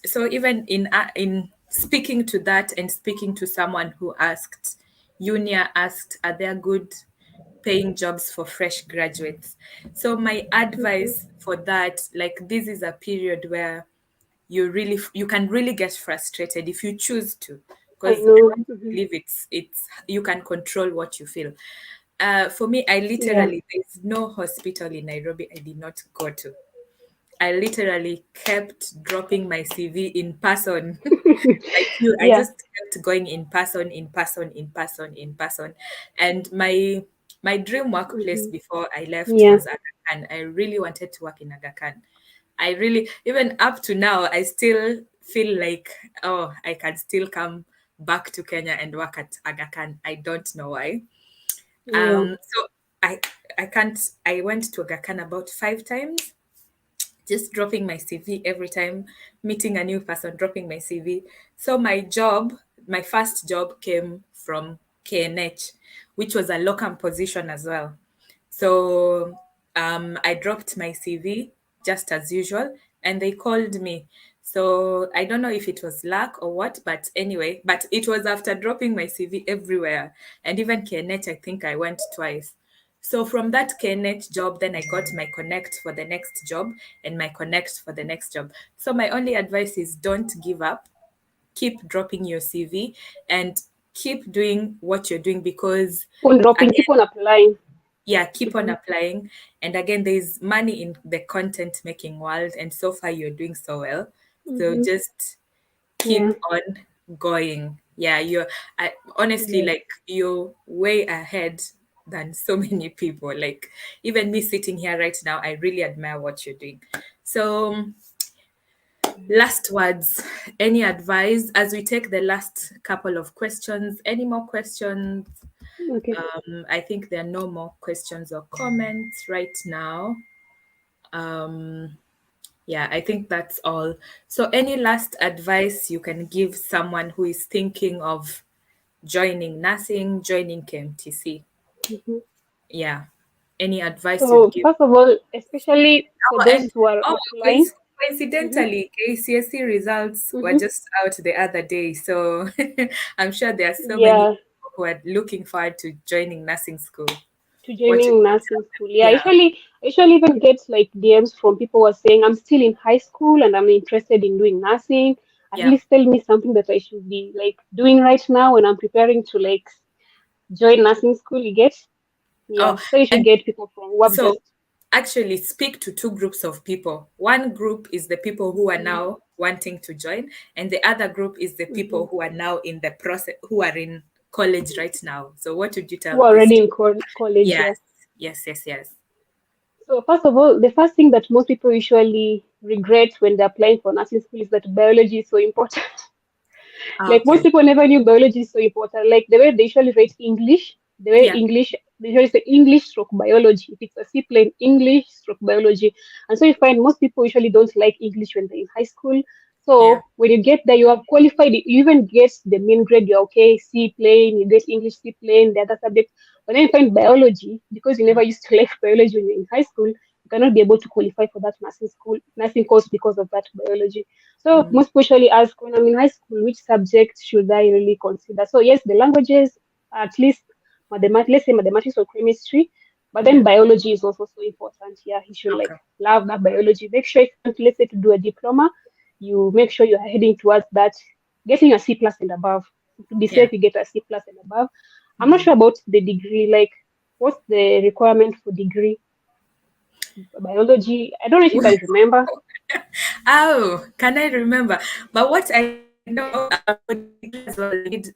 So even in speaking to that and speaking to someone who asked, Unia asked, are there good paying jobs for fresh graduates? So my Mm-hmm. advice for that, like this is a period where you can really get frustrated if you choose to, I because I know. want to Mm-hmm. believe it's you can control what you feel. For me, I Yeah. literally, there's no hospital in Nairobi I did not go to. I literally kept dropping my CV in person. Like you, I Yeah. just kept going in person, in person, in person, in person. And my dream workplace Mm-hmm. before I left Yeah. was Aga Khan. I really wanted to work in Aga Khan. I really, even up to now, I still feel like, oh, I can still come back to Kenya and work at Aga Khan. I don't know why. Yeah. So I I can't. I went to Aga Khan about 5 times, just dropping my CV every time, meeting a new person, dropping my CV. So my first job came from KNH, which was a locum position as well. So I dropped my CV just as usual, and they called me. So I don't know if it was luck or what, but anyway, but it was after dropping my CV everywhere, and even KNH, I think I went twice. So from that KNH job, then I got my connect for the next job and my connect for the next job. So my only advice is don't give up, keep dropping your CV and keep doing what you're doing because Keep on dropping, keep again, on applying. yeah, keep on Mm-hmm. applying. And again, there's money in the content making world, and so far you're doing so well. So Mm-hmm. just Yeah. keep on going. Yeah, honestly, Yes. like you're way ahead than so many people. Like even me sitting here right now, I really admire what you're doing. So last words, any advice as we take the last couple of questions? Any more questions? Okay. I think there are no more questions or comments right now. Um, Yeah, I think that's all. So, any last advice you can give someone who is thinking of joining nursing, joining KMTC? Mhm. Yeah. Any advice you'd So give? first of all, especially for Oh, those and who are oh, applying. Hmm. coincidentally, KCSE results were Hmm. just out the other day. So I'm sure there are so many Yeah, people who are looking forward to joining nursing school. to What would joining you nursing tell school. Yeah, them? Yeah. I usually even get like DMs from people who are saying I'm still in high school and I'm interested in doing nursing. At Yeah. least tell me something that I should be like doing right now when I'm preparing to like join nursing school. You get? Oh, Yeah. So you should and get people from who have so just. actually speak to two groups of people. One group is the people who are Mhm. now wanting to join, and the other group is the Mhm. people who are now in the process, who are in college right now. So what would you Who tell are this? already in college. Yes, Yeah. yes, yes, yes. So first of all, the first thing that most people usually regret when they're applying for nursing school is that biology is so important. Ah, Like most okay. people never knew biology is so important. Like the way they usually rate English, Yeah. they usually say English stroke biology. If it's a C plane, English stroke biology. And so you find most people usually don't like English when they're in high school. Yeah. So when you get there, you have qualified, you even get the main grade, you're okay, C plane, you get English C plane, the other subject. But then you find biology, because you never Mm, used to like biology when you're in high school, you cannot be able to qualify for that nursing course because of that biology. So mm, most people usually ask when I'm in high school, which subject should I really consider? So yes, the languages, at least mathematics, let's say mathematics or chemistry, but then yeah. biology is also so important. Yeah, you should like Okay. love that biology. Make sure if you want, let's say, to do a diploma, you make sure you're heading towards that, getting a C plus and above. To be Yeah. safe, you get a C plus and above. I'm not Mm. sure about the degree, like what's the requirement for degree biology? I don't know if you can remember. Oh, can I remember? But what I know for degree as well, you need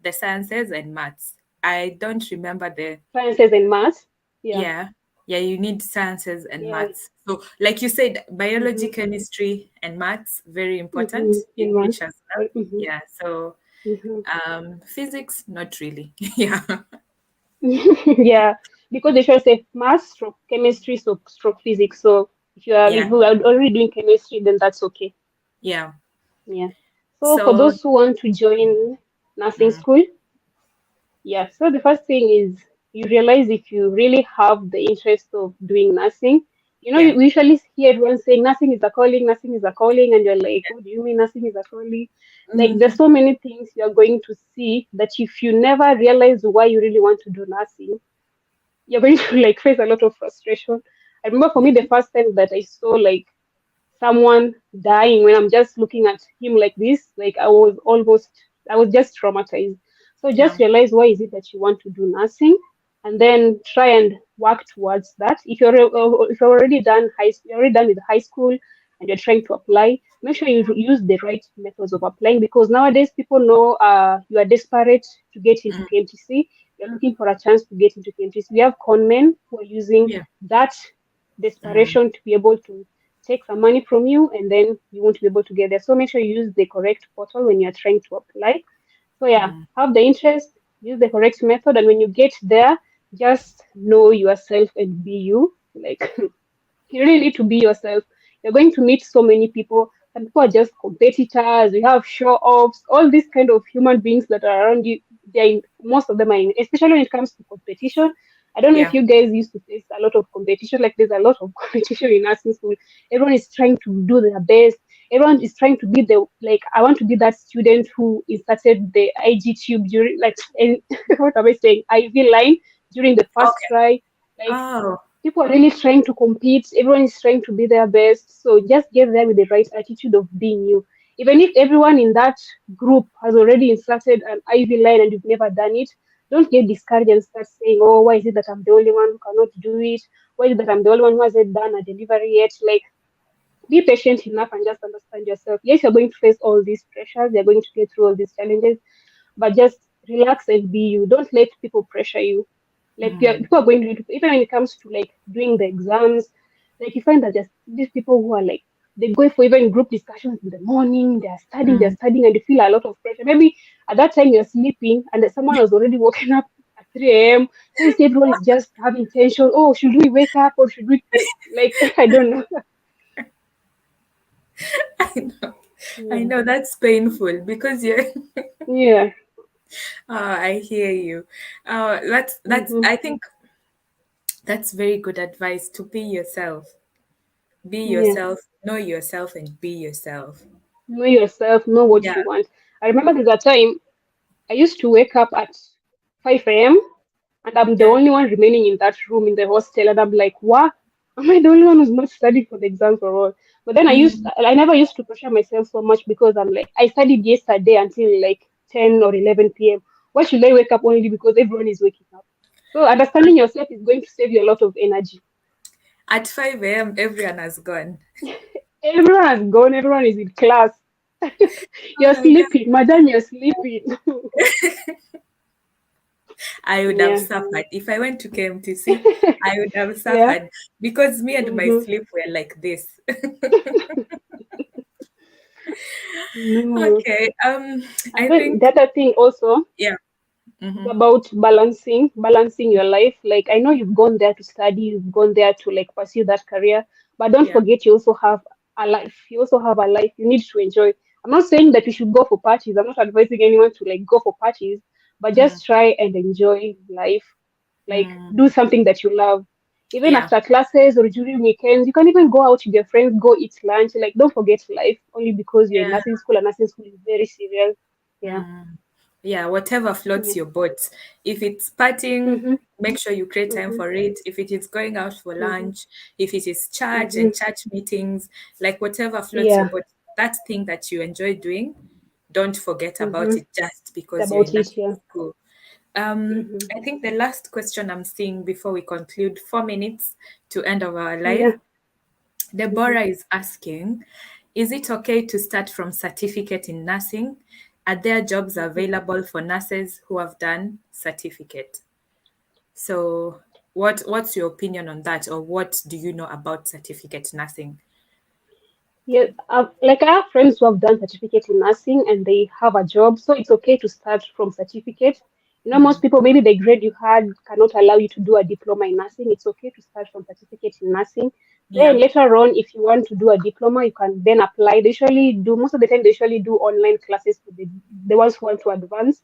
the sciences and maths. I don't remember the Sciences and maths. Yeah, yeah. Yeah, you need sciences and yeah. maths. So like you said, biology, Mm-hmm. chemistry, and maths, very important. Mm-hmm. In English months. as well. Mm-hmm. Yeah. So Mm-hmm. physics, not really. Yeah. Yeah, because they should say math stroke chemistry stroke physics. So if Yeah. you are already doing chemistry, then that's okay. Yeah. Yeah. So for So those who want to join nursing mm, school, yeah. So the first thing is you realize if you really have the interest of doing nursing. You know, yeah. we usually hear everyone saying nursing is a calling, and you're like, what do you mean nursing is a calling? Like, there's Mm, so many things you're going to see that if you never realize why you really want to do nursing, you're going to like face a lot of frustration. I remember for me the first time that I saw like someone dying when I'm just looking at him like this, like I was just traumatized. So yeah. just realize why is it that you want to do nursing, and then try and work towards that. If you're already you're already done with high school and you're trying to apply, make sure you use the right methods of applying, because nowadays people know you are desperate to get into Mm, KMTC. You're looking for a chance to get into KMTC. We have conmen who are using yeah. that Mm, desperation to be able to take some money from you, and then you won't be able to get there. So make sure you use the correct portal when you're trying to apply. So yeah, mm, have the interest, use the correct method, and when you get there, just know yourself and be you. Like you really need to be yourself. You're going to meet so many people. Some people are just competitors. We have show offs, all these kind of human beings that are around you. Most of them are in, especially when it comes to competition. I don't know if yeah. you guys used to face a lot of competition. Like there's a lot of competition in nursing school. Everyone is trying to do their best. Everyone is trying to be the like. I want to be that student who inserted the IG tube during like and what am I saying? IV line during the first Okay. try. Like Oh, people are really trying to compete. Everyone is trying to be their best. So just get there with the right attitude of being you. Even if everyone in that group has already inserted an IV line and you've never done it, don't get discouraged and start saying, "Oh, why is it that I'm the only one who cannot do it? Why is it that I'm the only one who hasn't done a delivery yet?" Like, be patient enough and just understand yourself. Yes, you're going to face all these pressures. You're going to get through all these challenges, but just relax and be you. Don't let people pressure you. Like mm, people are going to even when it comes to like doing the exams, like you find that there's these people who are like they go for even group discussions in the morning, they're mm. studying and they feel a lot of pressure. Maybe at that time you're sleeping and then someone has already woken up at 3 a.m. So you see everyone is just having tension. Oh, should we wake up or should we like I don't know. I know. I Yeah. know that's painful because you're Yeah. I hear you. That's Mm-hmm. I think that's very good advice to be yourself. Be Yeah. yourself, know yourself and be yourself. Know yourself, know what Yeah. you want. I remember there's a time I used to wake up at 5 a.m. and I'm the Yeah. only one remaining in that room in the hostel, and I'm like, what? Am I the only one who's not studying for the exams or all? But then Mm. I never used to pressure myself so much because I'm like, I studied yesterday until like 10 or 11 p.m. Why should I wake up only because everyone is waking up? So understanding yourself is going to save you a lot of energy. At 5 a.m., everyone has gone. Everyone has gone, everyone is in class. Oh You're my God. sleeping, madam, you're sleeping. I would have Yeah. suffered. If I went to KMTC, I would have Yeah. suffered because me and my Mm-hmm. sleep were like this. No. Okay. And I then think, the other thing also yeah. is Mm-hmm. about balancing your life. Like I know you've gone there to study, you've gone there to like pursue that career, but don't Yeah. forget you also have a life. You also have a life you need to enjoy. I'm not saying that you should go for parties. I'm not advising anyone to like go for parties, but Mm, just try and enjoy life. Like mm, do something that you love. Even yeah. after classes or during weekends, you can even go out with your friends, go eat lunch. Like don't forget life only because you're in Yeah. nursing school and nursing school is very serious. Yeah. Mm. Yeah, whatever floats Yeah. your boat. If it's partying, Mhm. make sure you create time Mhm. for it. If it is going out for Mhm. lunch, if it is church Mhm. and church meetings, like whatever floats your Yeah. boat, that thing that you enjoy doing, don't forget about Mhm. it just because you're About in it. nursing Yeah. school. Mhm. I think the last question I'm seeing before we conclude, 4 minutes to end of our live. Yeah. Mhm. Deborah is asking, is it okay to start from certificate in nursing? Are there jobs Mhm. available for nurses who have done certificate? So what's your opinion on that, or what do you know about certificate nursing? Yeah, like I have friends who have done certificate in nursing and they have a job, so it's okay to start from certificate. You know, most Mm, people maybe the grade you had cannot allow you to do a diploma in nursing. It's okay to start from certificate in nursing. Then yeah, later on, if you want to do a diploma, you can then apply. They usually do most of the time. They usually do online classes for the ones who want to advance.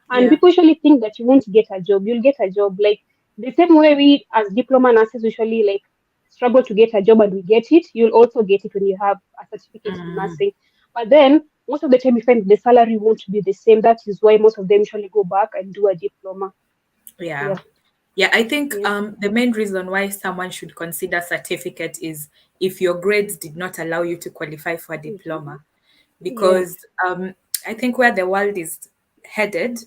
And yeah. people usually think that you won't get a job. You'll get a job. Like the same way we as diploma nurses usually like struggle to get a job and we get it, you'll also get it when you have a certificate in Mm, nursing. But then most of the time you find the salary won't be the same. That is why most of them usually go back and do a diploma. yeah. Yeah, Yeah, I think yeah. the main reason why someone should consider certificate is if your grades did not allow you to qualify for a Mhm. diploma. Yeah. Because I think where the world is headed,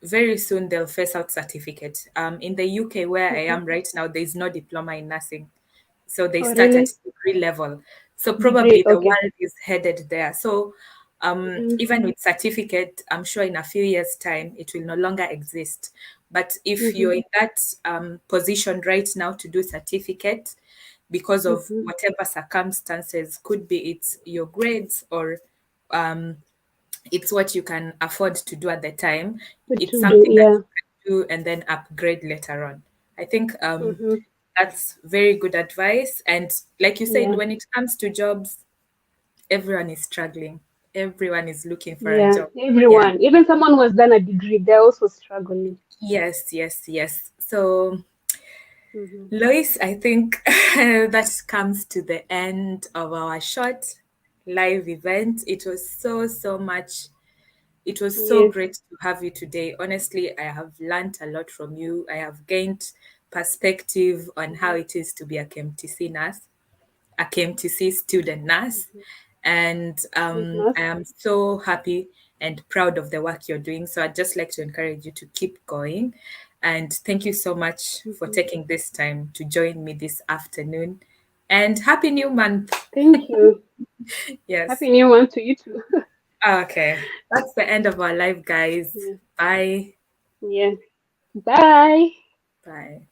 very soon they'll face out certificate. In the UK, where I Mhm. am right now, there is no diploma in nursing. So they Oh, start at really? degree level. So Degree. probably the Okay. world is headed there. So Mhm. even with certificate, I'm sure in a few years' time it will no longer exist. But if Mhm. you're in that position right now to do certificate, because of Mhm. whatever circumstances, could be it's your grades or um, it's what you can afford to do at the time. Good It's to do. something that Yeah. you can do and then upgrade later on. I think Mhm. that's very good advice. And like you said, Yeah. when it comes to jobs, everyone is struggling. Everyone is looking for a Yeah. job. Yeah. Everyone, even someone who has done a degree, they're also struggling. Yes, yes, yes. So, Mhm. Lois, I think that comes to the end of our short live event. It was so much. It was so Yes. great to have you today. Honestly, I have learned a lot from you. I have gained perspective on how Mhm. it is to be a KMTC nurse, a KMTC student nurse. Mhm. And Student I nurse. am so happy and proud of the work you're doing. So I'd just like to encourage you to keep going. And thank you so much for Mhm. taking this time to join me this afternoon. And happy new month. Thank you. Yes. Happy New One to you too. Okay. That's the end of our live, guys. Yeah. Bye. Yeah. Bye. Bye.